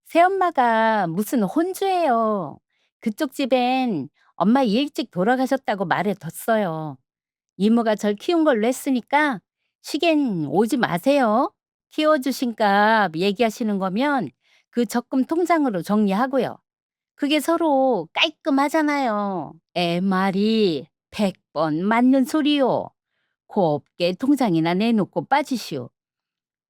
새엄마가 무슨 혼주예요. 그쪽 집엔 엄마 일찍 돌아가셨다고 말해뒀어요. 이모가 절 키운 걸로 했으니까 시겐 오지 마세요. 키워주신 값 얘기하시는 거면 그 적금 통장으로 정리하고요. 그게 서로 깔끔하잖아요. 애 말이 100번 맞는 소리요. 곱게 통장이나 내놓고 빠지시오.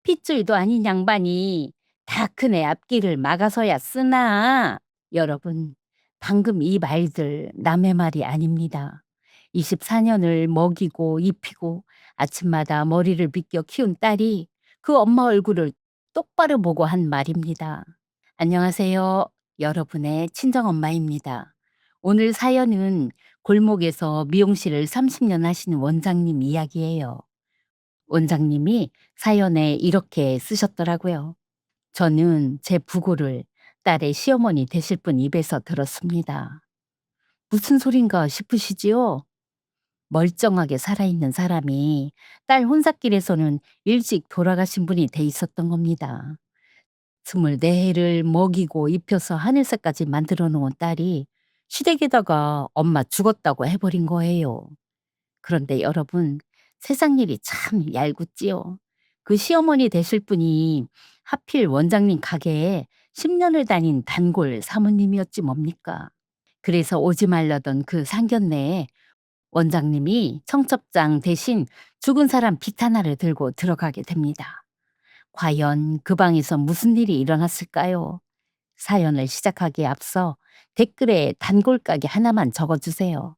핏줄도 아닌 양반이 다 큰 애 앞길을 막아서야 쓰나. 여러분, 방금 이 말들 남의 말이 아닙니다. 24년을 먹이고 입히고 아침마다 머리를 빗겨 키운 딸이 그 엄마 얼굴을 똑바로 보고 한 말입니다. 안녕하세요. 여러분의 친정엄마입니다. 오늘 사연은 골목에서 미용실을 30년 하시는 원장님 이야기예요. 원장님이 사연에 이렇게 쓰셨더라고요. 저는 제 부고를 딸의 시어머니 되실 분 입에서 들었습니다. 무슨 소린가 싶으시지요? 멀쩡하게 살아있는 사람이 딸 혼사길에서는 일찍 돌아가신 분이 돼 있었던 겁니다. 24해를 먹이고 입혀서 하늘색까지 만들어 놓은 딸이 시댁에다가 엄마 죽었다고 해버린 거예요. 그런데 여러분, 세상 일이 참 얄궂지요. 그 시어머니 되실 분이 하필 원장님 가게에 10년을 다닌 단골 사모님이었지 뭡니까. 그래서 오지 말라던 그 상견례에 원장님이 청첩장 대신 죽은 사람 빛 하나를 들고 들어가게 됩니다. 과연 그 방에서 무슨 일이 일어났을까요? 사연을 시작하기에 앞서 댓글에 단골 가게 하나만 적어주세요.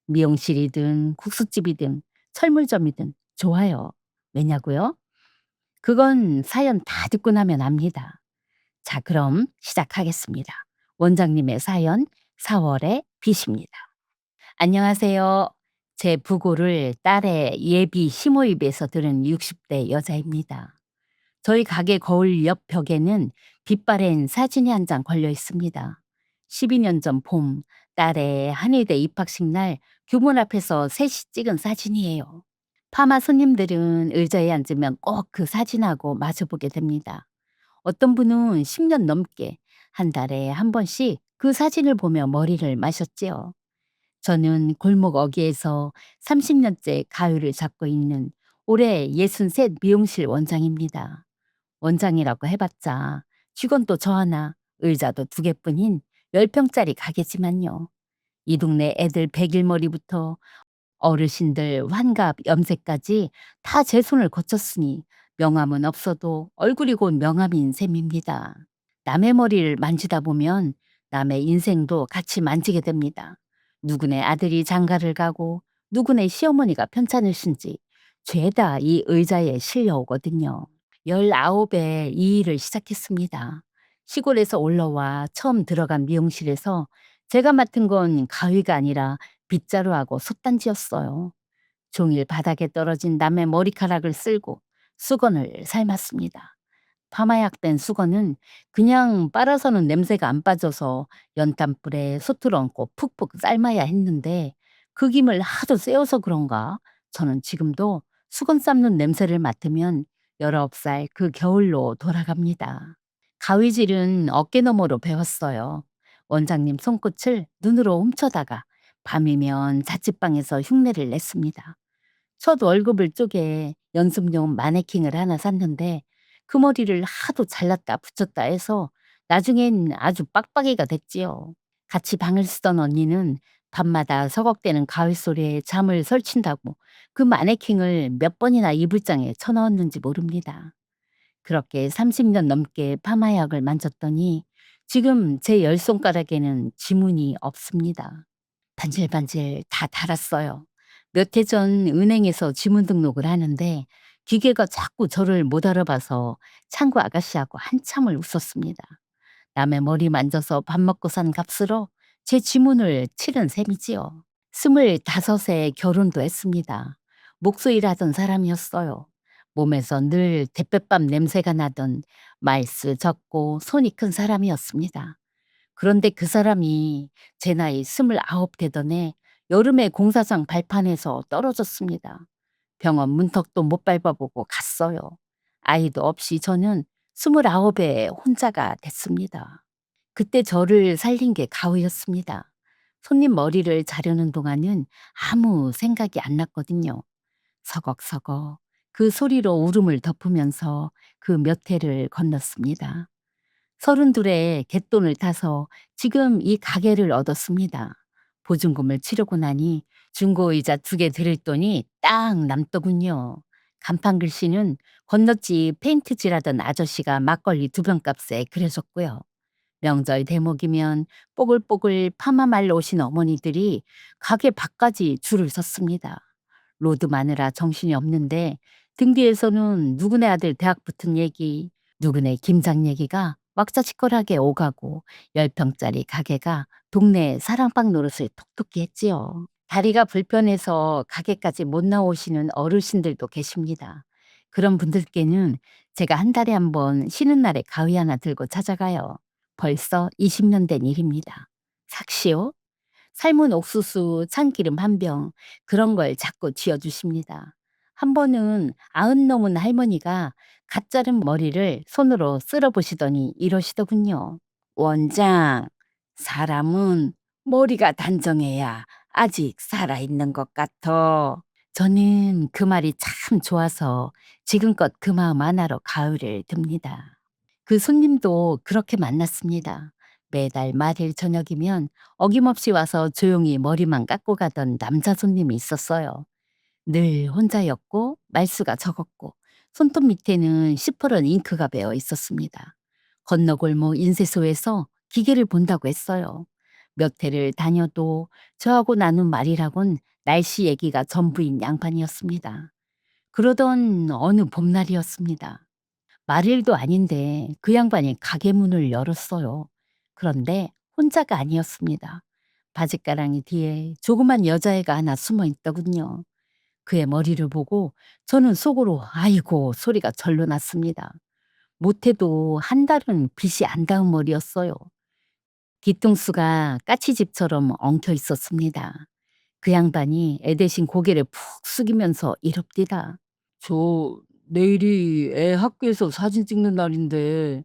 미용실이든 국수집이든 철물점이든 좋아요. 왜냐고요? 그건 사연 다 듣고 나면 압니다. 자, 그럼 시작하겠습니다. 원장님의 사연 4월의 빛입니다. 안녕하세요. 제 부고를 딸의 예비 시모입에서 들은 60대 여자입니다. 저희 가게 거울 옆 벽에는 빛바랜 사진이 한 장 걸려 있습니다. 12년 전 봄, 딸의 한의대 입학식 날 교문 앞에서 셋이 찍은 사진이에요. 파마 손님들은 의자에 앉으면 꼭 그 사진하고 마주보게 됩니다. 어떤 분은 10년 넘게 한 달에 한 번씩 그 사진을 보며 머리를 마셨지요. 저는 골목 어귀에서 30년째 가위를 잡고 있는 올해 63 미용실 원장입니다. 원장이라고 해봤자 직원도 저 하나, 의자도 2개뿐인 10평짜리 가게지만요. 이 동네 애들 백일머리부터 어르신들 환갑 염세까지 다 제 손을 거쳤으니 명함은 없어도 얼굴이 곧 명함인 셈입니다. 남의 머리를 만지다 보면 남의 인생도 같이 만지게 됩니다. 누구네 아들이 장가를 가고 누구네 시어머니가 편찮으신지 죄다 이 의자에 실려오거든요. 19에 이 일을 시작했습니다. 시골에서 올라와 처음 들어간 미용실에서 제가 맡은 건 가위가 아니라 빗자루하고 솥단지였어요. 종일 바닥에 떨어진 남의 머리카락을 쓸고 수건을 삶았습니다. 파마약된 수건은 그냥 빨아서는 냄새가 안 빠져서 연탄불에 솥을 얹고 푹푹 삶아야 했는데 그 김을 하도 쐬어서 그런가 저는 지금도 수건 삶는 냄새를 맡으면 19살 그 겨울로 돌아갑니다. 가위질은 어깨너머로 배웠어요. 원장님 손끝을 눈으로 훔쳐다가 밤이면 자취방에서 흉내를 냈습니다. 첫 월급을 쪼개 연습용 마네킹을 하나 샀는데 그 머리를 하도 잘랐다 붙였다 해서 나중엔 아주 빡빡이가 됐지요. 같이 방을 쓰던 언니는 밤마다 서걱대는 가위 소리에 잠을 설친다고 그 마네킹을 몇 번이나 이불장에 쳐넣었는지 모릅니다. 그렇게 30년 넘게 파마약을 만졌더니 지금 제 10손가락에는 지문이 없습니다. 반질반질 다 닳았어요. 몇 해 전 은행에서 지문 등록을 하는데 기계가 자꾸 저를 못 알아봐서 창구 아가씨하고 한참을 웃었습니다. 남의 머리 만져서 밥 먹고 산 값으로 제 지문을 치른 셈이지요. 25에 결혼도 했습니다. 목수일 하던 사람이었어요. 몸에서 늘 대빼밥 냄새가 나던 말수 적고 손이 큰 사람이었습니다. 그런데 그 사람이 제 나이 29 되던 해 여름에 공사장 발판에서 떨어졌습니다. 병원 문턱도 못 밟아보고 갔어요. 아이도 없이 저는 29에 혼자가 됐습니다. 그때 저를 살린 게 가오였습니다. 손님 머리를 자르는 동안은 아무 생각이 안 났거든요. 서걱서걱 그 소리로 울음을 덮으면서 그 몇 해를 건넜습니다. 32에 갯돈을 타서 지금 이 가게를 얻었습니다. 보증금을 치르고 나니 중고이자 2개 드릴 돈이 딱 남더군요. 간판 글씨는 건너집 페인트 칠하던 아저씨가 막걸리 2병 값에 그려줬고요. 명절 대목이면 뽀글뽀글 파마 말러 오신 어머니들이 가게 밖까지 줄을 섰습니다. 로드 마느라 정신이 없는데 등 뒤에서는 누구네 아들 대학 붙은 얘기, 누구네 김장 얘기가 왁자지껄하게 오가고 10평짜리 가게가 동네 사랑방 노릇을 톡톡히 했지요. 다리가 불편해서 가게까지 못 나오시는 어르신들도 계십니다. 그런 분들께는 제가 한 달에 한 번 쉬는 날에 가위 하나 들고 찾아가요. 벌써 20년 된 일입니다. 삭시요? 삶은 옥수수, 참기름 한 병, 그런 걸 자꾸 쥐어주십니다. 한 번은 90 넘은 할머니가 갓 자른 머리를 손으로 쓸어보시더니 이러시더군요. 원장, 사람은 머리가 단정해야 아직 살아있는 것 같아. 저는 그 말이 참 좋아서 지금껏 그 마음 하나로 가을을 듭니다. 그 손님도 그렇게 만났습니다. 매달 말일 저녁이면 어김없이 와서 조용히 머리만 깎고 가던 남자 손님이 있었어요. 늘 혼자였고 말수가 적었고 손톱 밑에는 시퍼런 잉크가 배어 있었습니다. 건너골목 인쇄소에서 기계를 본다고 했어요. 몇 해를 다녀도 저하고 나눈 말이라곤 날씨 얘기가 전부인 양반이었습니다. 그러던 어느 봄날이었습니다. 말일도 아닌데 그 양반이 가게 문을 열었어요. 그런데 혼자가 아니었습니다. 바짓가랑이 뒤에 조그만 여자애가 하나 숨어 있더군요. 그의 머리를 보고 저는 속으로 아이고 소리가 절로 났습니다. 못해도 한 달은 빗이 안 닿은 머리였어요. 뒤통수가 까치집처럼 엉켜 있었습니다. 그 양반이 애 대신 고개를 푹 숙이면서 이럽디다. 저 내일이 애 학교에서 사진 찍는 날인데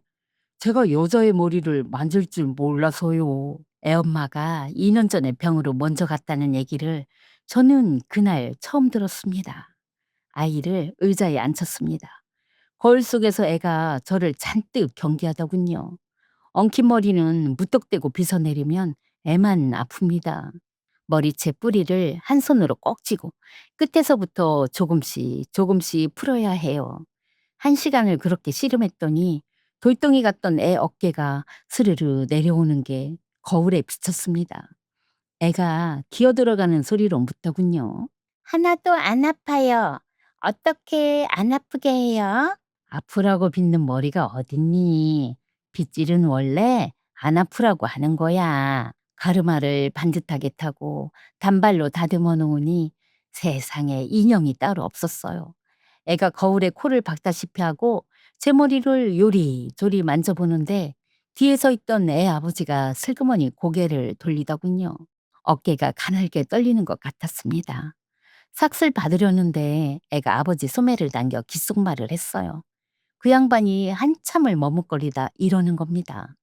제가 여자의 머리를 만질 줄 몰라서요. 애엄마가 2년 전에 병으로 먼저 갔다는 얘기를 저는 그날 처음 들었습니다. 아이를 의자에 앉혔습니다. 거울 속에서 애가 저를 잔뜩 경계하더군요. 엉킨 머리는 무턱대고 빗어내리면 애만 아픕니다. 머리채 뿌리를 한 손으로 꼭 쥐고 끝에서부터 조금씩 조금씩 풀어야 해요. 1시간을 그렇게 씨름했더니 돌덩이 같던 애 어깨가 스르르 내려오는 게 거울에 비쳤습니다. 애가 기어들어가는 소리로 묻더군요. 하나도 안 아파요. 어떻게 안 아프게 해요? 아프라고 빚는 머리가 어딨니? 빗질은 원래 안 아프라고 하는 거야. 가르마를 반듯하게 타고 단발로 다듬어 놓으니 세상에 인형이 따로 없었어요. 애가 거울에 코를 박다시피 하고 제 머리를 요리조리 만져보는데 뒤에 서 있던 애 아버지가 슬그머니 고개를 돌리더군요. 어깨가 가늘게 떨리는 것 같았습니다. 삭슬 받으려는데 애가 아버지 소매를 당겨 귓속말을 했어요. 그 양반이 한참을 머뭇거리다 이러는 겁니다.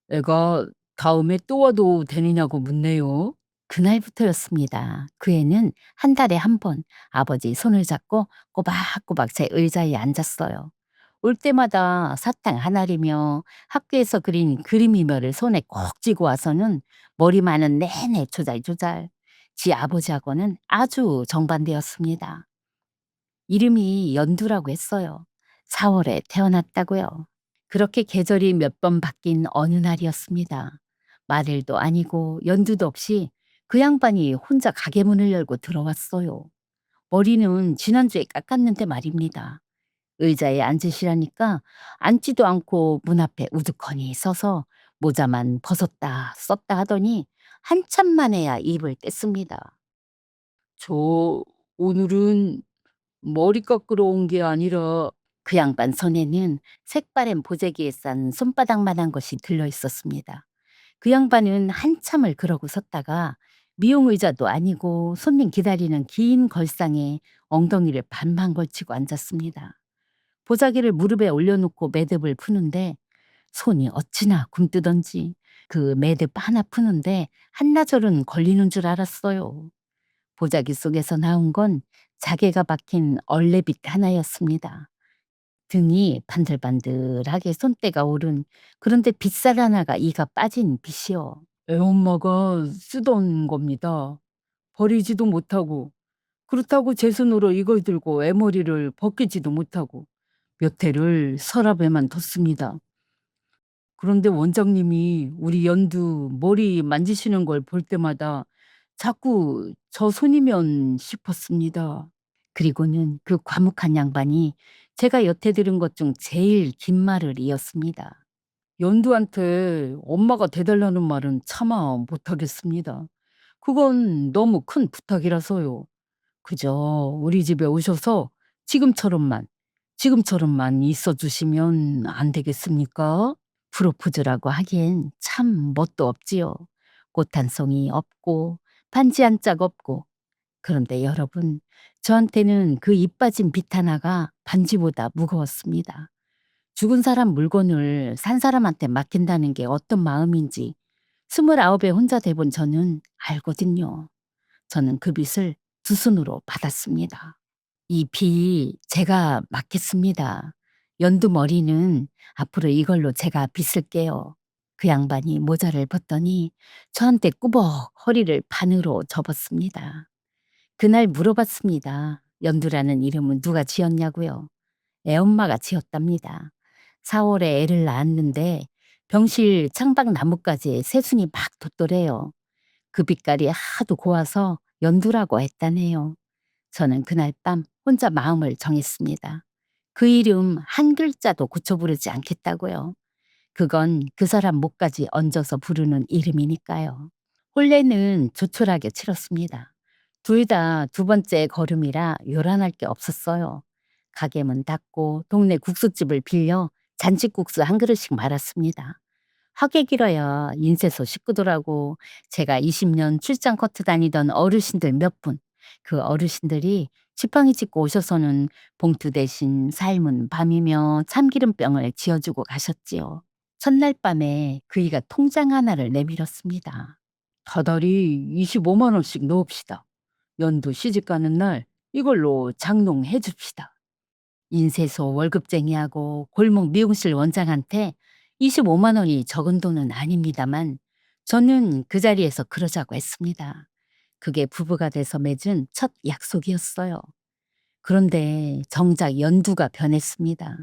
애가 다음에 또 와도 되느냐고 묻네요. 그날부터였습니다. 그 애는 한 달에 한 번 아버지 손을 잡고 꼬박꼬박 제 의자에 앉았어요. 올 때마다 사탕 하나리며 학교에서 그린 그림이며를 손에 꼭 쥐고 와서는 머리 많은 내내 조잘조잘. 지 아버지하고는 아주 정반대였습니다. 이름이 연두라고 했어요. 4월에 태어났다고요. 그렇게 계절이 몇 번 바뀐 어느 날이었습니다. 말일도 아니고 연두도 없이 그 양반이 혼자 가게 문을 열고 들어왔어요. 머리는 지난주에 깎았는데 말입니다. 의자에 앉으시라니까 앉지도 않고 문 앞에 우두커니 서서 모자만 벗었다 썼다 하더니 한참 만에야 입을 뗐습니다. 저 오늘은 머리 깎으러 온 게 아니라 그 양반 손에는 색바랜 보재기에 싼 손바닥만한 것이 들려 있었습니다. 그 양반은 한참을 그러고 섰다가 미용 의자도 아니고 손님 기다리는 긴 걸상에 엉덩이를 반만 걸치고 앉았습니다. 보자기를 무릎에 올려놓고 매듭을 푸는데 손이 어찌나 굼뜨던지 그 매듭 하나 푸는데 한나절은 걸리는 줄 알았어요. 보자기 속에서 나온 건 자개가 박힌 얼레빗 하나였습니다. 등이 반들반들하게 손때가 오른 그런데 빗살 하나가 이가 빠진 빗이요. 애엄마가 쓰던 겁니다. 버리지도 못하고 그렇다고 제 손으로 이걸 들고 애머리를 벗기지도 못하고 몇 해를 서랍에만 뒀습니다. 그런데 원장님이 우리 연두 머리 만지시는 걸 볼 때마다 자꾸 저 손이면 싶었습니다. 그리고는 그 과묵한 양반이 제가 여태 들은 것 중 제일 긴 말을 이었습니다. 연두한테 엄마가 대달라는 말은 차마 못하겠습니다. 그건 너무 큰 부탁이라서요. 그저 우리 집에 오셔서 지금처럼만, 지금처럼만 있어 주시면 안 되겠습니까? 프로포즈라고 하기엔 참 멋도 없지요. 꽃 한 송이 없고 반지 한 짝 없고. 그런데 여러분, 저한테는 그 입 빠진 빛 하나가 반지보다 무거웠습니다. 죽은 사람 물건을 산 사람한테 맡긴다는 게 어떤 마음인지 29에 혼자 돼본 저는 알거든요. 저는 그 빚을 두 손으로 받았습니다. 이 빚 제가 맡겠습니다. 연두 머리는 앞으로 이걸로 제가 빗을게요. 그 양반이 모자를 벗더니 저한테 꾸벅 허리를 반으로 접었습니다. 그날 물어봤습니다. 연두라는 이름은 누가 지었냐고요. 애엄마가 지었답니다. 4월에 애를 낳았는데 병실 창밖 나뭇가지에 새순이 막 돋더래요. 그 빛깔이 하도 고와서 연두라고 했다네요. 저는 그날 밤 혼자 마음을 정했습니다. 그 이름 한 글자도 고쳐 부르지 않겠다고요. 그건 그 사람 목까지 얹어서 부르는 이름이니까요. 혼례는 조촐하게 치렀습니다. 둘 다 두 번째 걸음이라 요란할 게 없었어요. 가게 문 닫고 동네 국수집을 빌려 잔치국수 한 그릇씩 말았습니다. 하게 길어야 인쇄소 식구들하고 제가 20년 출장 커트 다니던 어르신들 몇 분, 그 어르신들이 지팡이 짚고 오셔서는 봉투 대신 삶은 밤이며 참기름병을 지어주고 가셨지요. 첫날 밤에 그이가 통장 하나를 내밀었습니다. 다달이 25만 원씩 넣읍시다. 연두 시집 가는 날 이걸로 장롱해 줍시다. 인쇄소 월급쟁이하고 골목 미용실 원장한테 25만 원이 적은 돈은 아닙니다만 저는 그 자리에서 그러자고 했습니다. 그게 부부가 돼서 맺은 첫 약속이었어요. 그런데 정작 연두가 변했습니다.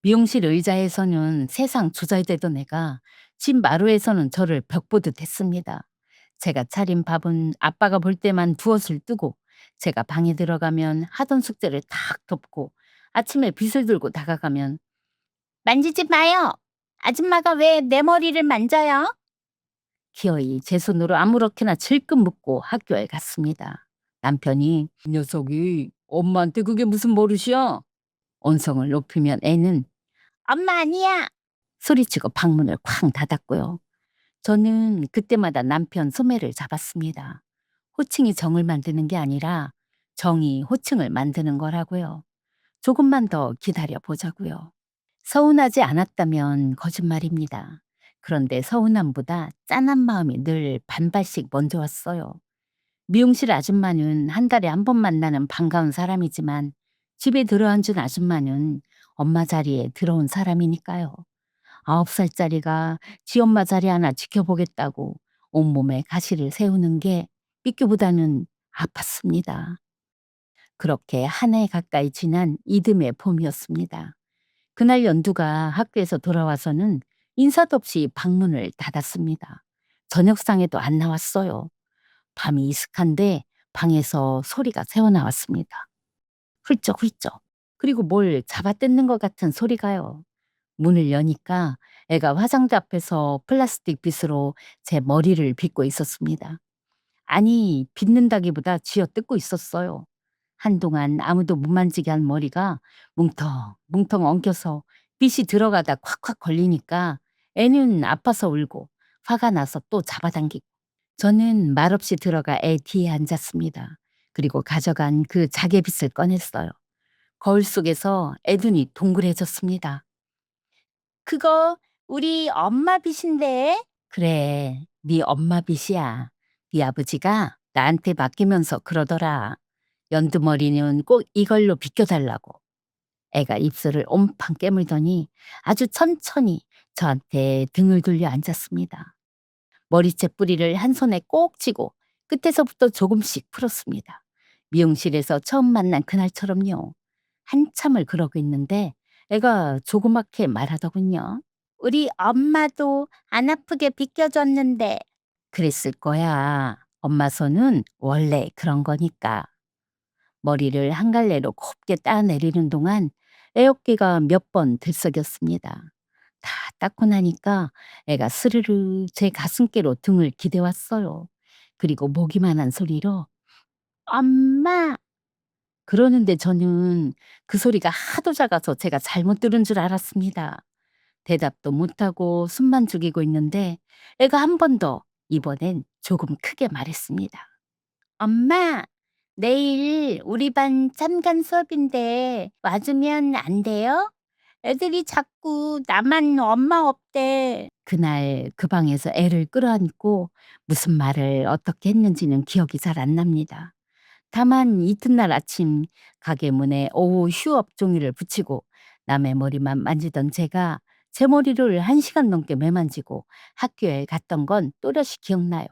미용실 의자에서는 세상 조잘되던 애가 집 마루에서는 저를 벽보듯 했습니다. 제가 차린 밥은 아빠가 볼 때만 부엌을 뜨고 제가 방에 들어가면 하던 숙제를 탁 덮고 아침에 빗을 들고 다가가면 만지지 마요. 아줌마가 왜 내 머리를 만져요? 기어이 제 손으로 아무렇게나 질끈 묶고 학교에 갔습니다. 남편이 이 녀석이 엄마한테 그게 무슨 버릇이야? 언성을 높이면 애는 엄마 아니야. 소리치고 방문을 쾅 닫았고요. 저는 그때마다 남편 소매를 잡았습니다. 호칭이 정을 만드는 게 아니라 정이 호칭을 만드는 거라고요. 조금만 더 기다려 보자고요. 서운하지 않았다면 거짓말입니다. 그런데 서운함보다 짠한 마음이 늘 반발씩 먼저 왔어요. 미용실 아줌마는 한 달에 한 번 만나는 반가운 사람이지만 집에 들어앉은 아줌마는 엄마 자리에 들어온 사람이니까요. 9살짜리가 지 엄마 자리 하나 지켜보겠다고 온몸에 가시를 세우는 게 믿기보다는 아팠습니다. 그렇게 한 해 가까이 지난 이듬해 봄이었습니다. 그날 연두가 학교에서 돌아와서는 인사도 없이 방문을 닫았습니다. 저녁상에도 안 나왔어요. 밤이 이슥한데 방에서 소리가 새어나왔습니다. 훌쩍훌쩍. 그리고 뭘 잡아뜯는 것 같은 소리가요. 문을 여니까 애가 화장대 앞에서 플라스틱 빗으로 제 머리를 빗고 있었습니다. 아니, 빗는다기보다 쥐어뜯고 있었어요. 한동안 아무도 못 만지게 한 머리가 뭉텅뭉텅 엉켜서 빗이 들어가다 콱콱 걸리니까 애는 아파서 울고 화가 나서 또 잡아당기고 저는 말없이 들어가 애 뒤에 앉았습니다. 그리고 가져간 그 자개빗을 꺼냈어요. 거울 속에서 애눈이 동그래졌습니다. 그거 우리 엄마 빚인데? 그래, 네 엄마 빚이야. 네 아버지가 나한테 맡기면서 그러더라. 연두머리는 꼭 이걸로 비껴달라고. 애가 입술을 옴팡 깨물더니 아주 천천히 저한테 등을 돌려 앉았습니다. 머리채 뿌리를 한 손에 꼭 쥐고 끝에서부터 조금씩 풀었습니다. 미용실에서 처음 만난 그날처럼요. 한참을 그러고 있는데 애가 조그맣게 말하더군요. 우리 엄마도 안 아프게 비껴줬는데. 그랬을 거야. 엄마 손은 원래 그런 거니까. 머리를 한 갈래로 곱게 따내리는 동안 애 어깨가 몇 번 들썩였습니다. 다 닦고 나니까 애가 스르르 제 가슴께로 등을 기대왔어요. 그리고 모기만한 소리로 엄마. 그러는데 저는 그 소리가 하도 작아서 제가 잘못 들은 줄 알았습니다. 대답도 못하고 숨만 죽이고 있는데 애가 한 번 더 이번엔 조금 크게 말했습니다. 엄마, 내일 우리 반 참관 수업인데 와주면 안 돼요? 애들이 자꾸 나만 엄마 없대. 그날 그 방에서 애를 끌어안고 무슨 말을 어떻게 했는지는 기억이 잘 안 납니다. 다만 이튿날 아침 가게 문에 오후 휴업 종이를 붙이고 남의 머리만 만지던 제가 제 머리를 1시간 넘게 매만지고 학교에 갔던 건 또렷이 기억나요.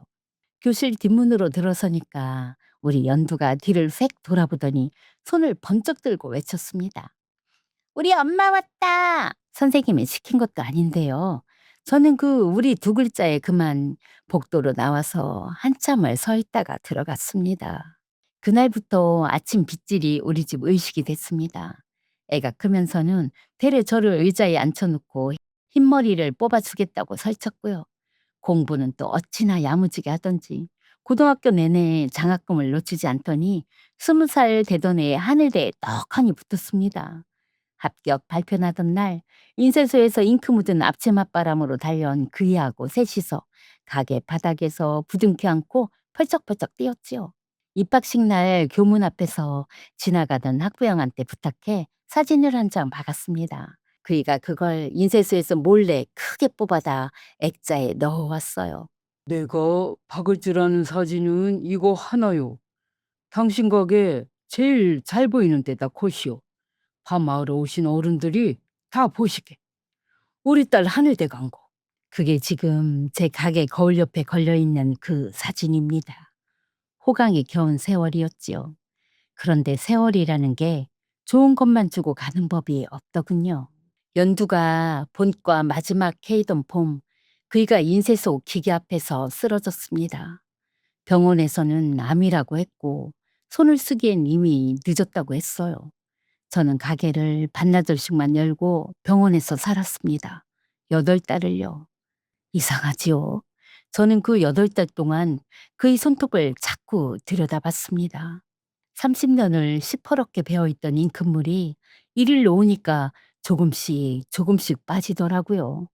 교실 뒷문으로 들어서니까 우리 연두가 뒤를 휙 돌아보더니 손을 번쩍 들고 외쳤습니다. 우리 엄마 왔다. 선생님이 시킨 것도 아닌데요. 저는 그 우리 두 글자에 그만 복도로 나와서 한참을 서 있다가 들어갔습니다. 그날부터 아침 빗질이 우리 집 의식이 됐습니다. 애가 크면서는 대래 저를 의자에 앉혀놓고 흰머리를 뽑아주겠다고 설쳤고요. 공부는 또 어찌나 야무지게 하던지 고등학교 내내 장학금을 놓치지 않더니 20살 되던 해에 하늘대에 떡하니 붙었습니다. 합격 발표 나던 날 인쇄소에서 잉크 묻은 앞치맛바람으로 달려온 그이하고 셋이서 가게 바닥에서 부둥켜 안고 펄쩍펄쩍 뛰었지요. 입학식 날 교문 앞에서 지나가던 학부형한테 부탁해 사진을 한 장 박았습니다. 그이가 그걸 인쇄소에서 몰래 크게 뽑아다 액자에 넣어왔어요. 내가 박을 줄 아는 사진은 이거 하나요. 당신 가게 제일 잘 보이는 데다 컷이요. 밤마을에 오신 어른들이 다 보시게. 우리 딸 하늘대 간 거. 그게 지금 제 가게 거울 옆에 걸려있는 그 사진입니다. 호강이 겨운 세월이었지요. 그런데 세월이라는 게 좋은 것만 주고 가는 법이 없더군요. 연두가 본과 마지막 K던 봄, 그이가 인쇄소 기계 앞에서 쓰러졌습니다. 병원에서는 암이라고 했고 손을 쓰기엔 이미 늦었다고 했어요. 저는 가게를 반나절씩만 열고 병원에서 살았습니다. 8달을요. 이상하지요. 저는 그 8달 동안 그의 손톱을 자꾸 들여다봤습니다. 30년을 시퍼렇게 배어있던 잉크물이 일일 놓으니까 조금씩 조금씩 빠지더라고요.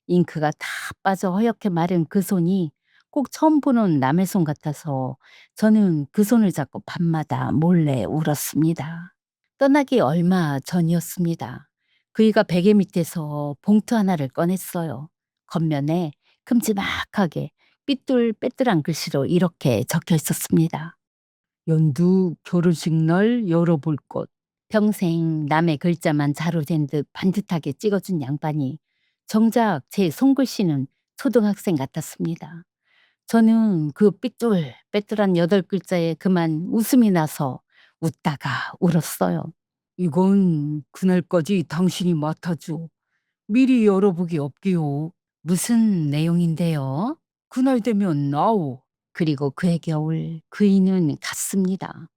잉크가 다 빠져 허옇게 마른 그 손이 꼭 처음 보는 남의 손 같아서 저는 그 손을 잡고 밤마다 몰래 울었습니다. 떠나기 얼마 전이었습니다. 그이가 베개 밑에서 봉투 하나를 꺼냈어요. 겉면에 큼지막하게 삐뚤빼뚤한 글씨로 이렇게 적혀 있었습니다. 연두 결혼식 날 열어볼 것. 평생 남의 글자만 자로댄 듯 반듯하게 찍어준 양반이 정작 제 손글씨는 초등학생 같았습니다. 저는 그 삐뚤빼뚤한 8글자에 그만 웃음이 나서 웃다가 울었어요. 이건 그날까지 당신이 맡아줘. 미리 열어보기 없게요. 무슨 내용인데요? 그날 되면 나오. 그리고 그의 겨울 그이는 갔습니다.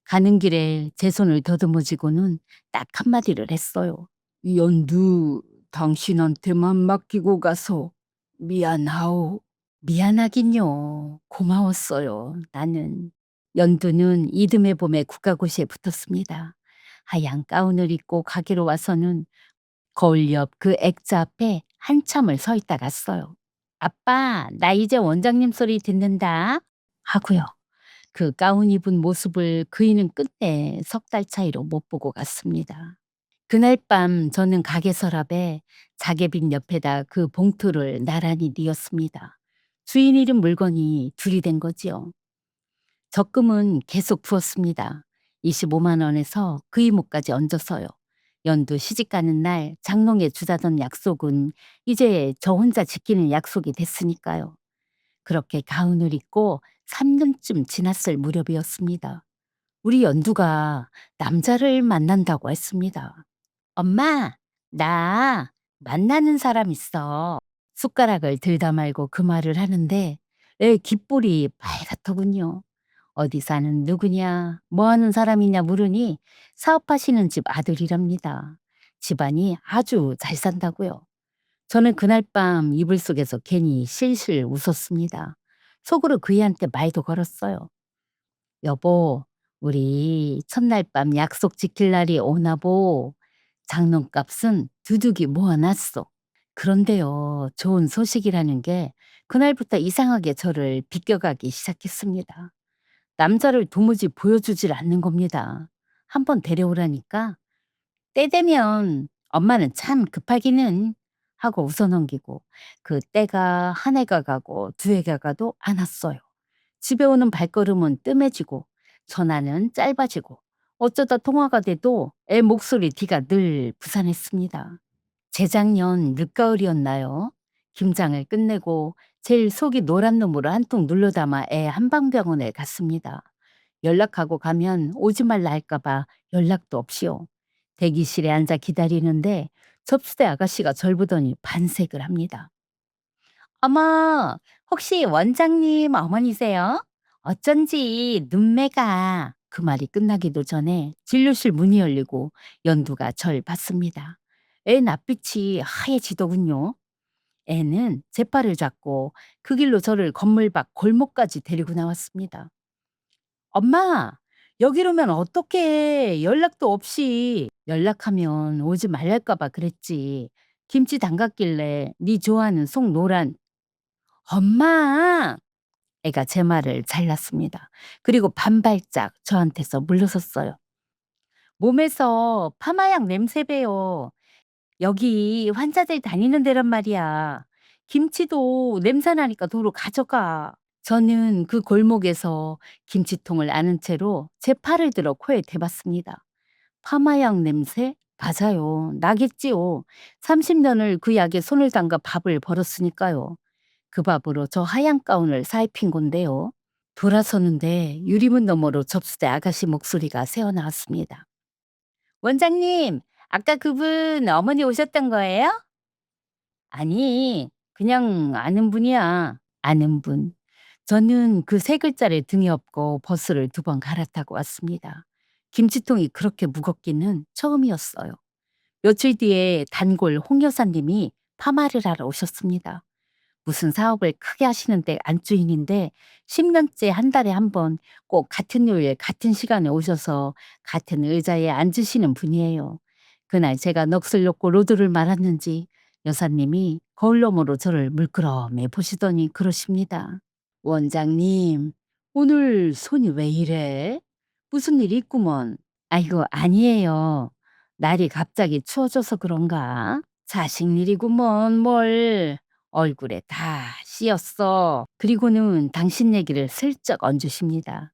가는 길에 제 손을 더듬어쥐고는 딱 한마디를 했어요. 연두 당신한테만 맡기고 가서 미안하오. 미안하긴요. 고마웠어요. 나는. 연두는 이듬해 봄에 국가고시에 붙었습니다. 하얀 가운을 입고 가게로 와서는 거울 옆 그 액자 앞에 한참을 서 있다 갔어요. 아빠, 나 이제 원장님 소리 듣는다. 하고요. 그 가운 입은 모습을 그이는 끝내 석 달 차이로 못 보고 갔습니다. 그날 밤 저는 가게 서랍에 자개빈 옆에다 그 봉투를 나란히 뉘었습니다. 주인 잃은 물건이 둘이 된 거지요. 적금은 계속 부었습니다. 25만 원에서 그 이모까지 얹어서요. 연두 시집가는 날 장롱에 주자던 약속은 이제 저 혼자 지키는 약속이 됐으니까요. 그렇게 가운을 입고 3년쯤 지났을 무렵이었습니다. 우리 연두가 남자를 만난다고 했습니다. 엄마, 나 만나는 사람 있어. 숟가락을 들다 말고 그 말을 하는데 애 귓볼이 빨갛더군요. 어디 사는 누구냐, 뭐 하는 사람이냐 물으니 사업하시는 집 아들이랍니다. 집안이 아주 잘 산다고요. 저는 그날 밤 이불 속에서 괜히 실실 웃었습니다. 속으로 그이한테 말도 걸었어요. 여보, 우리 첫날 밤 약속 지킬 날이 오나 보. 장롱값은 두둑이 모아놨어. 그런데요, 좋은 소식이라는 게 그날부터 이상하게 저를 비껴가기 시작했습니다. 남자를 도무지 보여주질 않는 겁니다. 한번 데려오라니까 때 되면 엄마는 참 급하기는 하고 웃어넘기고 그 때가 한 해가 가고 두 해가 가도 안 왔어요. 집에 오는 발걸음은 뜸해지고 전화는 짧아지고 어쩌다 통화가 돼도 애 목소리 뒤가 늘 부산했습니다. 재작년 늦가을이었나요? 김장을 끝내고 제일 속이 노란 놈으로 한 통 눌러 담아 애 한방병원에 갔습니다. 연락하고 가면 오지 말라 할까봐 연락도 없이요. 대기실에 앉아 기다리는데 접수대 아가씨가 절 보더니 반색을 합니다. 어머, 혹시 원장님 어머니세요? 어쩐지 눈매가 그 말이 끝나기도 전에 진료실 문이 열리고 연두가 절 봤습니다. 애 낯빛이 하얘지더군요. 애는 제 팔을 잡고 그 길로 저를 건물 밖 골목까지 데리고 나왔습니다. 엄마, 여기로면 어떡해. 연락도 없이. 연락하면 오지 말랄까 봐 그랬지. 김치 담갔길래 네 좋아하는 속 노란. 엄마! 애가 제 말을 잘랐습니다. 그리고 반발짝 저한테서 물러섰어요. 몸에서 파마약 냄새 배요. 여기 환자들 다니는 데란 말이야. 김치도 냄새 나니까 도로 가져가. 저는 그 골목에서 김치통을 아는 채로 제 팔을 들어 코에 대봤습니다. 파마약 냄새? 맞아요. 나겠지요. 30년을 그 약에 손을 담가 밥을 벌었으니까요. 그 밥으로 저 하얀 가운을 사입힌 건데요. 돌아서는데 유리문 너머로 접수대 아가씨 목소리가 새어나왔습니다. 원장님, 아까 그분 어머니 오셨던 거예요? 아니, 그냥 아는 분이야. 아는 분. 저는 그 세 글자를 등에 업고 버스를 두 번 갈아타고 왔습니다. 김치통이 그렇게 무겁기는 처음이었어요. 며칠 뒤에 단골 홍 여사님이 파마를 하러 오셨습니다. 무슨 사업을 크게 하시는데 안주인인데 10년째 한 달에 한 번 꼭 같은 요일 같은 시간에 오셔서 같은 의자에 앉으시는 분이에요. 그날 제가 넋을 놓고 로드를 말았는지 여사님이 거울 너머로 저를 물끄러미 보시더니 그러십니다. 원장님, 오늘 손이 왜 이래? 무슨 일 있구먼. 아이고, 아니에요. 날이 갑자기 추워져서 그런가? 자식 일이구먼, 뭘. 얼굴에 다 씌었어. 그리고는 당신 얘기를 슬쩍 얹으십니다.